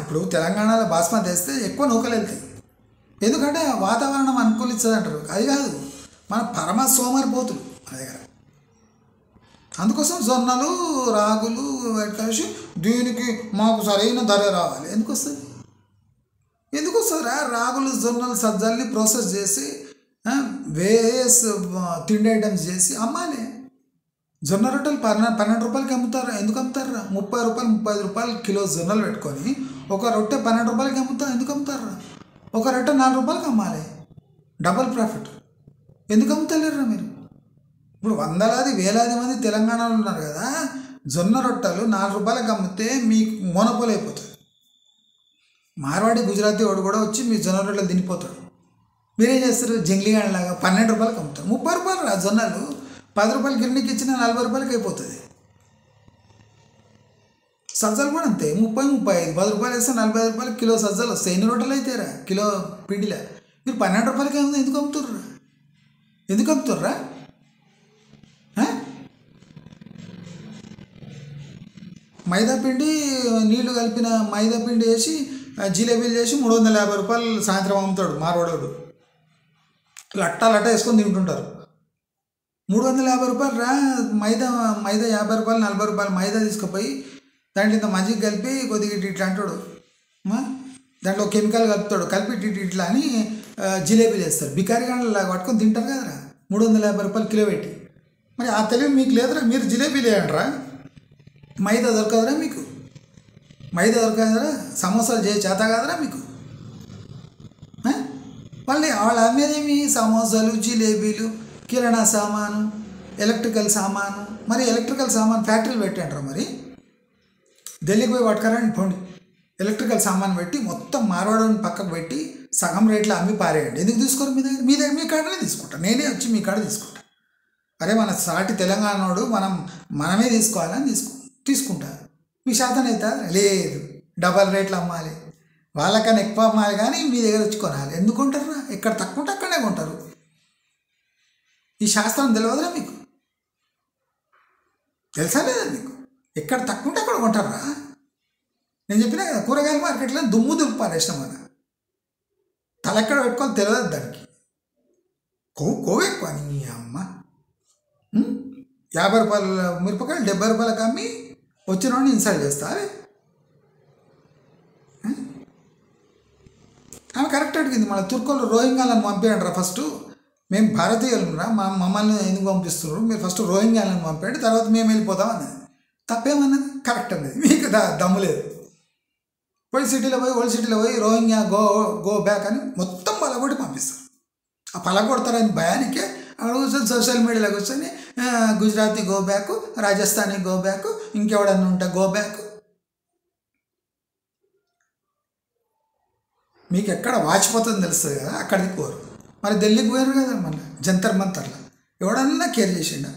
ఇప్పుడు తెలంగాణలో బాస్మతి వేస్తే ఎక్కువ నూకలు వెళ్తాయి. ఎందుకంటే వాతావరణం అనుకూలిస్తుంది అంటారు. అది కాదు, మన పరమ సోమరిపోతులు మన దగ్గర. అందుకోసం జొన్నలు, రాగులు కలిసి దీనికి మాకు సరైన ధర రావాలి. ఎందుకు వస్తుందిరా? రాగులు, జొన్నలు, సజ్జల్ని ప్రాసెస్ చేసి వేరియస్ తిండి ఐటమ్స్ చేసి అమ్మాలి. జొన్న రొట్టెలు 12 రూపాయలకి అమ్ముతారు. ఎందుకు అమ్ముతారు? 30 రూపాయలు, 35 రూపాయలు కిలో జొన్నలు పెట్టుకొని ఒక రొట్టె 12 రూపాయలకి అమ్ముతారు. ఎందుకు అమ్ముతారు? ఒక రొట్టె 4 రూపాయలకి అమ్మాలి, డబుల్ ప్రాఫిట్. ఎందుకు అమ్ముతలేరు మీరు? ఇప్పుడు వందలాది వేలాది మంది తెలంగాణలో ఉన్నారు కదా. జొన్న రొట్టెలు 4 రూపాయలకి అమ్మితే మీకు మోనోపోల్ అయిపోతుంది. మార్వాడి, గుజరాతీ వాడు కూడా వచ్చి మీ జొన్న రొట్టెలు తినిపోతాడు. మీరేం చేస్తారు? జంగ్లీగాడిలాగా 12 రూపాయలకి అమ్ముతారు. 30 రూపాయలు రా జొన్నలు. 10 రూపాయలు గిన్నెకి ఇచ్చిన 40 రూపాయలకి అయిపోతుంది. సజ్జలు కూడా అంతే, 30, 35, 10 రూపాయలు వేస్తే 45 రూపాయలు కిలో సజ్జలు వస్తాయి. ఎన్ని రొట్టెలు అయితేరా కిలో పిండిలా? మీరు 12 రూపాయలకి ఏముంది? ఎందుకు అమ్ముతుర్రా? మైదా పిండి, నీళ్లు కలిపిన మైదా పిండి వేసి జిలేబీలు చేసి 350 రూపాయలు సాయంత్రం అమ్ముతాడు మార్వాడోడు. లట్టా వేసుకొని తింటుంటారు. 350 రూపాయలు రా మైదా 50 రూపాయలు, 40 రూపాయలు మైదా తీసుకుపోయి దాంట్లో ఇంత మజ్జిగ కలిపి కొద్దిగా ఇట్లా అంటాడు. దాంట్లో కెమికల్ కలుపుతాడు, కలిపి ఇట్లా అని జిలేబీలు వేస్తారు. బికారిగాళ్ళలాగా పట్టుకొని తింటారు కదరా 350 రూపాయలు కిలో పెట్టి. మరి ఆ తెలివి మీకు లేదురా? మీరు జిలేబీలు వేయండిరా. మైదా దొరకదురా మీకు? సమోసాలు చేత కాదురా మీకు? వాళ్ళు అమ్మేదేమి? సమోసాలు, జిలేబీలు, కిరాణా సామాను, ఎలక్ట్రికల్ సామాను. మరి ఎలక్ట్రికల్ సామాన్ ఫ్యాక్టరీలు పెట్టంటారా? మరి ఢిల్లీకి పోయి పట్టుకరండి పోండి. ఎలక్ట్రికల్ సామాన్ పెట్టి మొత్తం మార్వాడని పక్కకు పెట్టి సగం రేట్లో అమ్మి పారేయండి. ఎందుకు తీసుకోరు? మీ కాడనే తీసుకుంటా. నేనే వచ్చి మీ కాడ తీసుకుంటా. అరే మన సాటి తెలంగాణోడు మనమే తీసుకోవాలని తీసుకుంటా. మీ శాతం అవుతా? లేదు, డబల్ రేట్లు అమ్మాలి, వాళ్ళకన్నా ఎక్కువ అమ్మాలి, కానీ మీ దగ్గర వచ్చి కొనాలి. ఎందుకు కొంటారా? ఎక్కడ తక్కువ ఉంటే అక్కడే కొంటారు. ఈ శాస్త్రం తెలియదురా మీకు? తెలుసా లేదా మీకు? ఎక్కడ తక్కువ ఉంటే అక్కడ కొంటారా? నేను చెప్పినా కదా, కూరగాయల మార్కెట్లో దుమ్ము దులిపారేసినాం మన తలెక్కడ పెట్టుకొని తెలియదు దానికి. కొవ్వు ఎక్కువ నీ అమ్మ. 50 రూపాయల మిరపకాయలు 70 రూపాయలకు అమ్మి వచ్చిన వాడిని ఇన్సల్ట్ చేస్తావే. ఆమె కరెక్ట్ అడిగింది. మన తుర్కోళ్ళు రోహింగ్యాలను పంపేయండి ఫస్ట్. మేము భారతీయులరా, మమ్మల్ని ఎందుకు పంపిస్తున్నారు? మీరు ఫస్ట్ రోహింగ్యాలను పంపేయండి, తర్వాత మేము వెళ్ళిపోతాం అన్నది. తప్పేమన్నది? కరెక్ట్ అన్నది. మీకు దమ్ము లేదు. ఓల్డ్ సిటీలో పోయి రోహింగ్యా గో బ్యాక్ అని మొత్తం పలగొట్టి పంపిస్తారు. ఆ పలగొడతారని భయానికే అక్కడ కూర్చొని సోషల్ మీడియాలో కూర్చొని Gujarati go back, Rajasthani go back, ఇంకెవడన్నా ఉంటే గో బ్యాక్. మీకు ఎక్కడ వాచిపోతుందని తెలుస్తుంది కదా, అక్కడికి కోరు. మరి ఢిల్లీకి పోయారు కదా మళ్ళీ జంతర్ మంతర్లో, ఎవడన్నా కేర్ చేసిండా?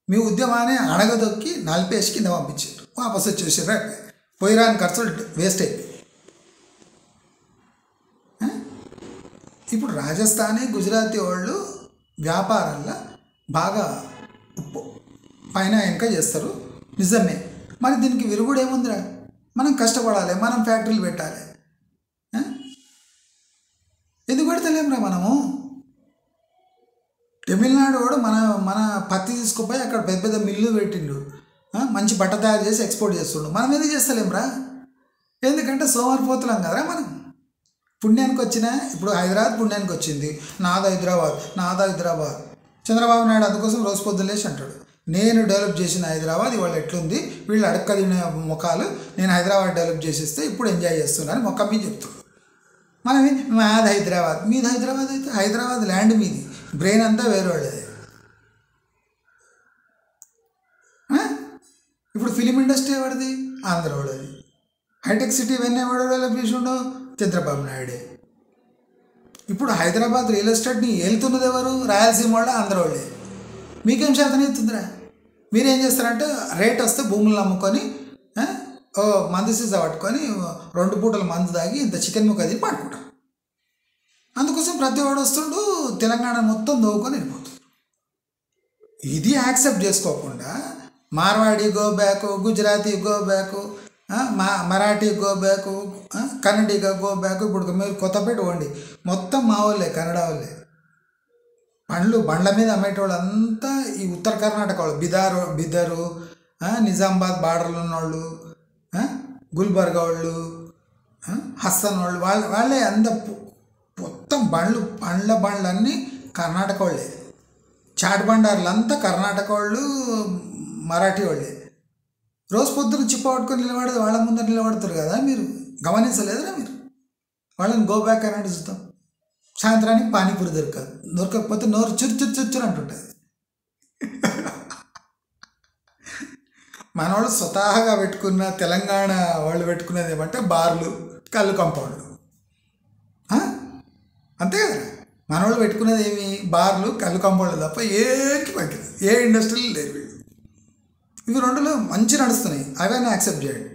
మీ ఉద్యమాన్ని అడగదొక్కి నలిపేసి కింద పంపించారు, వాపస్ వచ్చేసారు. పోయిరాని ఖర్చులు వేస్ట్ అయిపోయి. ఇప్పుడు రాజస్థానీ గుజరాతీ వాళ్ళు వ్యాపారాల్లో బాగా పైన వెనక చేస్తారు, నిజమే. మరి దీనికి విరుగుడు ఏముందిరా? మనం కష్టపడాలి, మనం ఫ్యాక్టరీలు పెట్టాలి. ఎందుకు పెడతలేమురా మనము? తమిళనాడు వాడు మన మన పత్తి తీసుకుపోయి అక్కడ పెద్ద పెద్ద మిల్లు పెట్టిండు, మంచి బట్ట తయారు చేసి ఎక్స్పోర్ట్ చేస్తుండు. మనం ఎందుకు చేస్తలేమురా? ఎందుకంటే సోమరిపోతున్నాం కదరా మనం. పుణ్యానికి వచ్చినా ఇప్పుడు హైదరాబాద్ పుణ్యానికి వచ్చింది, నాది హైదరాబాద్, నాది హైదరాబాద్. చంద్రబాబు నాయుడు అందుకోసం రోజు పొద్దున్న లేచి అంటాడు, నేను డెవలప్ చేసిన హైదరాబాద్ ఇవాళ ఎట్లుంది, వీళ్ళు అడక్క తినే ముఖాలు, నేను హైదరాబాద్ డెవలప్ చేసేస్తే ఇప్పుడు ఎంజాయ్ చేస్తున్నాను మొక్క మీద చెప్తాడు. మనమే మాది హైదరాబాద్, మీది హైదరాబాద్ అయితే హైదరాబాద్ ల్యాండ్ మీది, బ్రెయిన్ అంతా వేరే వాళ్ళది. ఇప్పుడు ఫిలిం ఇండస్ట్రీ ఎవరిది? ఆంధ్ర వాళ్ళది. హైటెక్ సిటీ ఇవన్నీ ఎవడో డెవలప్ చేసి ఉండవు? చంద్రబాబు నాయుడే. ఇప్పుడు హైదరాబాద్ రియల్ ఎస్టేట్ని ఏలుతున్నది ఎవరు? రాయలసీమ వాళ్ళు, ఆంధ్ర వాళ్ళే. మీకేం శాతం అవుతుందిరా? మీరేం చేస్తారంటే రేట్ వస్తే భూములను అమ్ముకొని మందు సీసా పట్టుకొని 2 పూటల మందు తాగి ఇంత చికెన్ ముక్క తిని పడుకుంటారు. అందుకోసం ప్రతి వాడు వస్తుండు, తెలంగాణ మొత్తం దోవుకొని వెళ్ళిపోతుంది. ఇది యాక్సెప్ట్ చేసుకోకుండా Marwadi go back, Gujarati go back, Marathi go back, Kannadiga go back. ఇప్పుడు మీరు కొత్తపేట పోండి, మొత్తం మా వాళ్ళే, కన్నడ వాళ్ళే. బండ్ల మీద అమ్మేటోళ్ళు అంతా ఈ ఉత్తర కర్ణాటక వాళ్ళు, బిదరు, నిజామాబాద్ బార్డర్లో ఉన్నవాళ్ళు, గుల్బర్గా వాళ్ళు, హస్సన్ వాళ్ళు, వాళ్ళే అంత మొత్తం బండ్లన్నీ కర్ణాటక వాళ్ళే. చాట్ బండారులు అంతా కర్ణాటక వాళ్ళు, మరాఠీ వాళ్ళే. రోజు పొద్దున చిప్ప పట్టుకొని నిలబడదు, వాళ్ళ ముందర నిలబడతారు కదా, మీరు గమనించలేదురా? మీరు వాళ్ళని గో బ్యాక్ అని చూస్తాం. సాయంత్రానికి పానీపూరి దొరకకపోతే నోరు చురు అంటుంటుంది. మన వాళ్ళు స్వతహాగా పెట్టుకున్న, తెలంగాణ వాళ్ళు పెట్టుకున్నది ఏమంటే బార్లు, కళ్ళు కాంపౌండ్లు, అంతే కదా. మన వాళ్ళు పెట్టుకున్నది ఏమి? బార్లు, కళ్ళు కాంపౌండ్లు తప్ప ఏకి పక్కన ఏ ఇండస్ట్రీలు లేవు. ఇవి రెండులో మంచి నడుస్తున్నాయి, అవన్నీ యాక్సెప్ట్ చేయండి.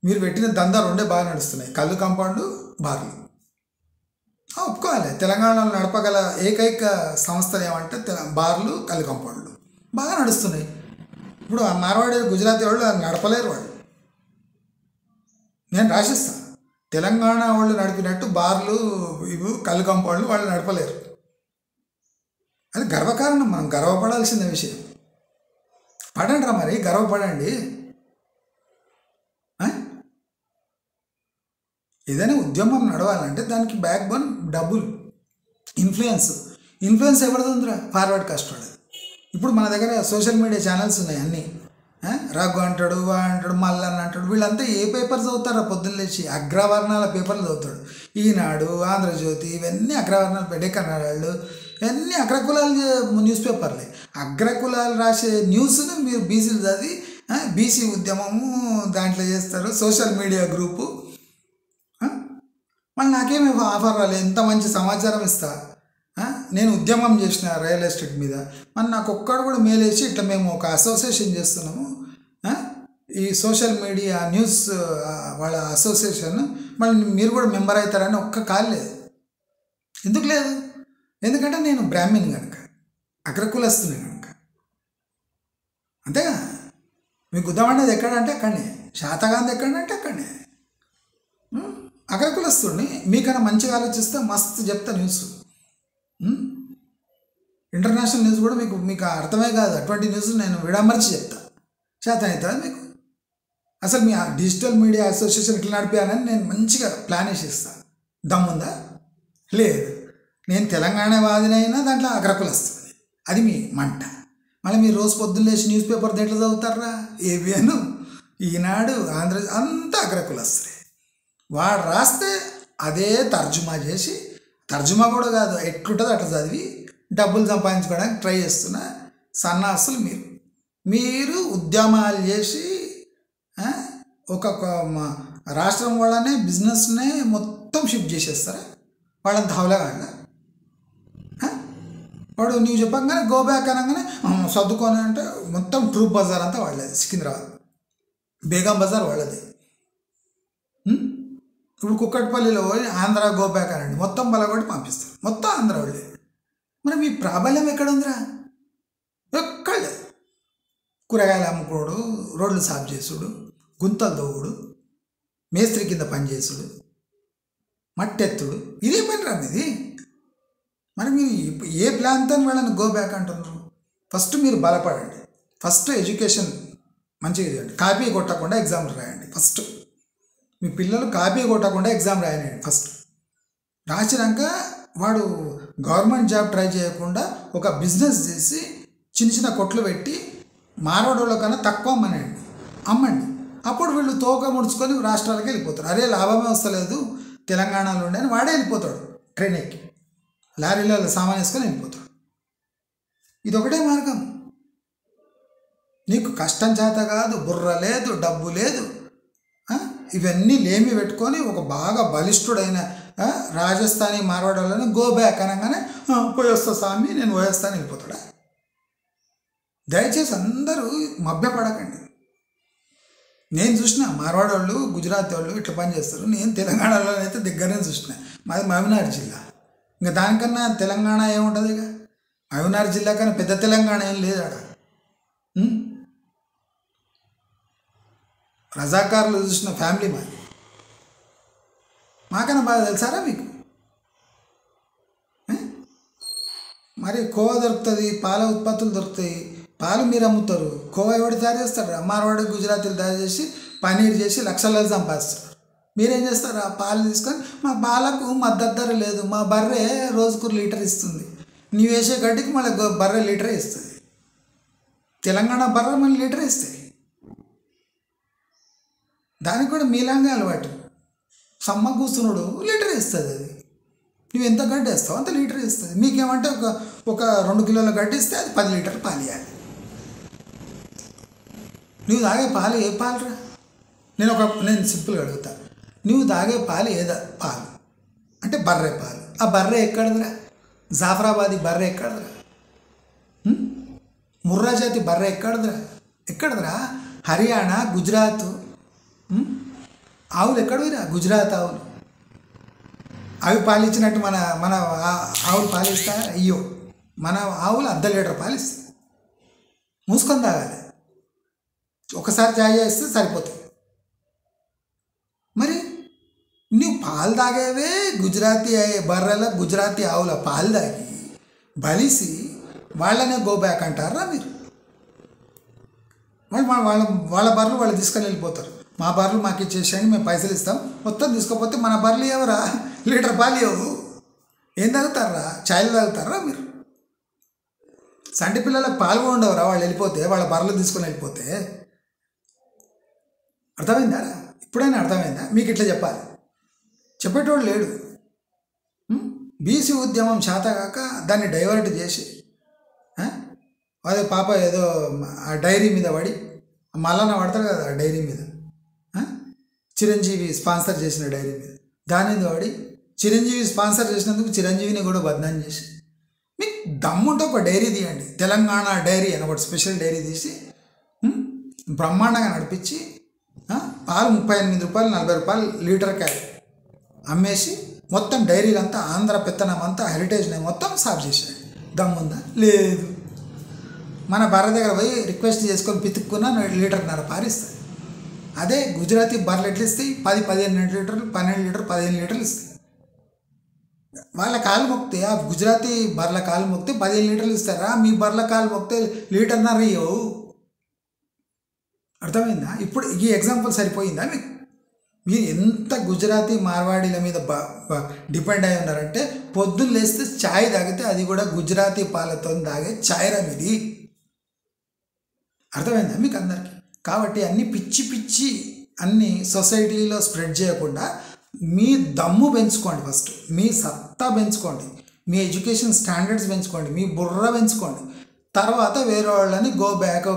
మీరు పెట్టిన దందా రెండే బాగా నడుస్తున్నాయి, కళ్ళు కాంపౌండ్, బార్లు. ఒప్పుకోవాలి, తెలంగాణలో నడపగల ఏకైక సంస్థలు ఏమంటే బార్లు, కళ్ళు కాంపౌండ్లు బాగా నడుస్తున్నాయి. ఇప్పుడు మార్వాడి గుజరాతీ వాళ్ళు నడపలేరు. వాళ్ళు నేను రాసిస్తాను, తెలంగాణ వాళ్ళు నడిపినట్టు బార్లు, ఇవి కళ్ళు కాంపౌండ్లు వాళ్ళు నడపలేరు. అది గర్వకారణం, మనం గర్వపడాల్సిన విషయం. పడండి రా, మరి గర్వపడండి. ఏదైనా ఉద్యమం నడవాలంటే దానికి బ్యాక్ బోన్ డబ్బులు, ఇన్ఫ్లుయెన్స్ ఎవరిది ఉందిరా? ఫార్వర్డ్ కాస్ట్ వాడు. ఇప్పుడు మన దగ్గర సోషల్ మీడియా ఛానల్స్ ఉన్నాయి అన్నీ. రఘు అంటాడు, అంటాడు, మల్లన్న అంటాడు, వీళ్ళంతా ఏ పేపర్స్ చదువుతారా? పొద్దున్న లేచి అగ్రవర్ణాల పేపర్లు చదువుతాడు. ఈనాడు, ఆంధ్రజ్యోతి, ఇవన్నీ అగ్రవర్ణాలు, డెక్కన్ హెరాల్డ్, ఇవన్నీ అగ్రకులాలు న్యూస్ పేపర్లే. అగ్రకులాలు రాసే న్యూస్ను మీరు బీసీలు చదివి బీసీ ఉద్యమము దాంట్లో చేస్తారు, సోషల్ మీడియా గ్రూపు. మళ్ళీ నాకేమి ఆఫర్ రాలేదు, ఎంత మంచి సమాచారం ఇస్తా, నేను ఉద్యమం చేసిన రియల్ ఎస్టేట్ మీద, మరి నాకు ఒక్కడు కూడా మేలేసి ఇట్లా మేము ఒక అసోసియేషన్ చేస్తున్నాము, ఈ సోషల్ మీడియా న్యూస్ వాళ్ళ అసోసియేషన్, మళ్ళీ మీరు కూడా మెంబర్ అవుతారని ఒక్క కాల్ లేదు. ఎందుకు లేదు? ఎందుకంటే నేను బ్రాహ్మణ్ కనుక, అగ్రకులస్తుని కనుక. అంతేగా, మీకు ఉద్యమం ఎక్కడంటే అక్కడనే, శాతగాంధీ ఎక్కడంటే అక్కడనే. అగ్రకులస్తుడిని మీకన్నా మంచిగా ఆలోచిస్తే మస్తు చెప్తా న్యూస్. ఇంటర్నేషనల్ న్యూస్ కూడా మీకు అర్థమే కాదు, అటువంటి న్యూస్ నేను విడమర్చి చెప్తా. శాతం అవుతుంది మీకు. అసలు మీ డిజిటల్ మీడియా అసోసియేషన్ ఇట్లా నడిపానని నేను మంచిగా ప్లాన్ వేసి ఇస్తాను. దమ్ముందా? లేదు. నేను తెలంగాణ వాదినైనా దాంట్లో అగ్రకులస్తుంది, అది మీ మంట. మళ్ళీ మీరు రోజు పొద్దున్న లేచి న్యూస్ పేపర్ దేంట్లో చదువుతారా? ఏబిఎన్, ఈనాడు, ఆంధ్ర, అంతా అగ్రకులస్తుంది. వాడు రాస్తే అదే తర్జుమా చేసి, తర్జుమా కూడా కాదు, ఎట్లుంటుందో అట్లా చదివి డబ్బులు సంపాదించుకోవడానికి ట్రై చేస్తున్న సన్నాసులు మీరు ఉద్యమాలు చేసి ఒక రాష్ట్రం వాళ్ళనే, బిజినెస్నే మొత్తం షిఫ్ట్ చేసేస్తారా? వాళ్ళని ధావలా కాడ వాడు నువ్వు చెప్పగానే గో బ్యాక్ అనగానే సర్దుకొని అంటే మొత్తం ట్రూప్ బజార్ అంతా వాళ్ళది, సికింద్రాబాద్ బేగం బజార్ వాళ్ళది. ఇప్పుడు కుక్కట్పల్లిలో ఆంధ్ర గో బ్యాక్ అనండి, మొత్తం బలగొట్టి పంపిస్తారు, మొత్తం ఆంధ్ర వాళ్ళే. మరి మీ ప్రాబల్యం ఎక్కడ ఉందిరా? ఎక్కడ లేదు. కూరగాయలు అమ్ముకోడు, రోడ్లు సాఫ్ చేసుడు, గుంతలు దోవుడు, మేస్త్రి కింద పనిచేసుడు, మట్టెత్తుడు, ఇదే పని రా మీది. మరి మీరు ఏ ప్లాన్తో వాళ్ళని గో బ్యాక్ అంటున్నారు? ఫస్ట్ మీరు బలపడండి, ఫస్ట్ ఎడ్యుకేషన్ మంచిగా చేయండి, కాపీ కొట్టకుండా ఎగ్జామ్లు రాయండి. ఫస్ట్ మీ పిల్లలు కాపీ కొట్టకుండా ఎగ్జామ్ రాయనండి. ఫస్ట్ రాసినాక వాడు గవర్నమెంట్ జాబ్ ట్రై చేయకుండా ఒక బిజినెస్ చేసి చిన్న చిన్న కొట్లు పెట్టి మారవాడోళ్ళ కన్నా తక్కువ అమ్మండి. అప్పుడు వీళ్ళు తోక ముడుచుకొని రాష్ట్రాలకు వెళ్ళిపోతారు. అరే లాభమే వస్తలేదు తెలంగాణలో ఉండే అని వాడే వెళ్ళిపోతాడు, ట్రైన్ ఎక్కి లారీలలో సామాన్ వేసుకొని వెళ్ళిపోతాడు. ఇది ఒకటే మార్గం. నీకు కష్టం చేత కాదు, బుర్ర లేదు, డబ్బు లేదు, ఇవన్నీ లేమి పెట్టుకొని ఒక బాగా బలిష్ఠుడైన రాజస్థానీ మార్వాడోళ్ళని గో బ్యాక్ అనగానే పోయొస్తా స్వామి నేను పోయేస్తాను వెళ్ళిపోతాడా? దయచేసి అందరూ మభ్యపడకండి. నేను చూసిన మార్వాడోళ్ళు గుజరాత్ వాళ్ళు ఇట్లా పని చేస్తారు. నేను తెలంగాణలో అయితే దగ్గరనే చూసిన. మాది మహబూబ్నగర్ జిల్లా. ఇంకా దానికన్నా తెలంగాణ ఏముంటుంది? ఇక మహబూబ్నగర్ జిల్లా కన్నా పెద్ద తెలంగాణ ఏం లేదు ఆడ. రజాకారులు చూసిన ఫ్యామిలీ మాది. మాకన్నా బాగా తెలుసారా మీకు? మరి కోవా దొరుకుతుంది, పాల ఉత్పత్తులు దొరుకుతాయి, పాలు మీరు అమ్ముతారు. కోవా ఎవడు తయారు చేస్తారు? మార్వాడి గుజరాతీలు తయారు చేసి పనీర్ చేసి లక్షలలో సంపాదిస్తారు. మీరేం చేస్తారు? ఆ పాలు తీసుకొని మా పాలకు మద్దతు ధర లేదు, మా బర్రె రోజుకు లీటర్ ఇస్తుంది, నీవు వేసే గడ్డికి మళ్ళీ బర్రె లీటరే ఇస్తుంది. తెలంగాణ బర్రె మళ్ళీ లీటరే ఇస్తాయి. దానికి కూడా మీలాంగా అలవాటు. సమ్మ కూస్తున్నాడు లీటర్ ఇస్తుంది. అది నువ్వు ఎంత గడ్డి వేస్తావు అంత లీటర్ ఇస్తుంది. మీకేమంటే ఒక 2 కిలోల గడ్డి ఇస్తే అది 10 లీటర్లు పాలు ఇవ్వాలి. నువ్వు తాగే పాలు ఏ పాలురా? నేను సింపుల్గా అడుగుతా, నువ్వు తాగే పాలు పాలు అంటే బర్రె పాలు. ఆ బర్రె ఎక్కడదిరా? జాఫరాబాదీ బర్రె ఎక్కడదిరా? ముర్రా జాతి బర్రె ఎక్కడదిరా? హర్యానా, గుజరాత్ ఆవులు ఎక్కడవిరా? గుజరాత్ ఆవులు. అవి పాలిచ్చినట్టు మన ఆవులు పాలిస్తా? అయ్యో, మన ఆవులు 1/2 లీటర్ పాలిస్తాయి. మూసుకొని తాగాలి. ఒకసారి చాయ్ చేస్తే సరిపోతుంది. మరి నువ్వు పాలు తాగేవే గుజరాతీ బర్రెల గుజరాతీ ఆవుల పాలు తాగి బలిసి వాళ్ళనే గో బ్యాక్ అంటారా మీరు? వాళ్ళ బర్రెలు వాళ్ళు తీసుకొని వెళ్ళిపోతారు. మా బర్రెలు మాకు ఇచ్చేసేయండి, మేము పైసలు ఇస్తాం, మొత్తం తీసుకోపోతే మన బర్రెలు ఎవరా? లీటర్ పాలు ఇవ్వవు. ఏం తాగుతారా? ఛాయలు తాగుతారా మీరు? సంటి పిల్లలకు పాలు కూడా ఉండవరా వాళ్ళు వెళ్ళిపోతే? వాళ్ళ బర్రెలు తీసుకొని వెళ్ళిపోతే? అర్థమైందా? ఇప్పుడైనా అర్థమైందా? మీకు ఇట్లా చెప్పాలి, చెప్పేటోడు లేడు. బీసీ ఉద్యమం చేతగాక దాన్ని డైవర్ట్ చేసి అదే పాప ఏదో ఆ డైరీ మీద పడి మళ్ళా పడతారు కదా, ఆ డైరీ మీద చిరంజీవి స్పాన్సర్ చేసిన డైరీ మీద దాని మీద పడి చిరంజీవి స్పాన్సర్ చేసినందుకు చిరంజీవిని కూడా బదనాం చేసి, మీకు దమ్ముంటే ఒక డైరీ తీయండి, తెలంగాణ డైరీ అని ఒకటి స్పెషల్ డైరీ తీసి బ్రహ్మాండంగా నడిపించి పాలు 38 రూపాయలు 40 రూపాయలు లీటర్ కాయ అమ్మేసి మొత్తం డైరీలంతా ఆంధ్ర పెత్తనం అంతా హెరిటేజ్ని మొత్తం సాఫ్ చేశాడు. దమ్ముందా? లేదు. మన భారత దగ్గర పోయి రిక్వెస్ట్ చేసుకొని పితుక్కున్నా లీటర్న్నర పారిస్తుంది. అదే గుజరాతీ బర్రెలు ఎట్లు ఇస్తాయి? 10-15 లీటర్లు, 12 లీటర్లు, 15 లీటర్లు ఇస్తాయి. వాళ్ళ కాలు మొక్కితే, ఆ గుజరాతీ బర్రెల కాలు మొక్కితే 15 లీటర్లు ఇస్తారా? మీ బర్రెల కాలు మొక్కితే లీటర్న్నర ఇవ్వవు. అర్థమైందా? ఇప్పుడు ఈ ఎగ్జాంపుల్ సరిపోయిందా మీకు? మీరు ఎంత గుజరాతీ మార్వాడీల మీద డిపెండ్ అయి ఉన్నారంటే, పొద్దున్న లేస్తే ఛాయ్ తాగితే అది కూడా గుజరాతీ పాలతో తాగే ఛాయ్ రా మీది. అర్థమైందా మీకు అందరికీ? కాబట్టి అన్ని పిచ్చి అన్ని సొసైటీలో స్ప్రెడ్ చేయకుండా మీ దమ్ము పెంచుకోండి, ఫస్ట్ మీ సత్తా పెంచుకోండి, మీ ఎడ్యుకేషన్ స్టాండర్డ్స్ పెంచుకోండి, మీ బుర్ర పెంచుకోండి. తర్వాత వేరే వాళ్ళని గో బ్యాక్,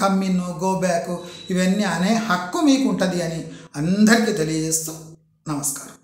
కమ్మిన్, గో బ్యాక్ ఇవన్నీ అనే హక్కు మీకు ఉంటుంది అని అందరికీ తెలియజేస్తూ నమస్కారం.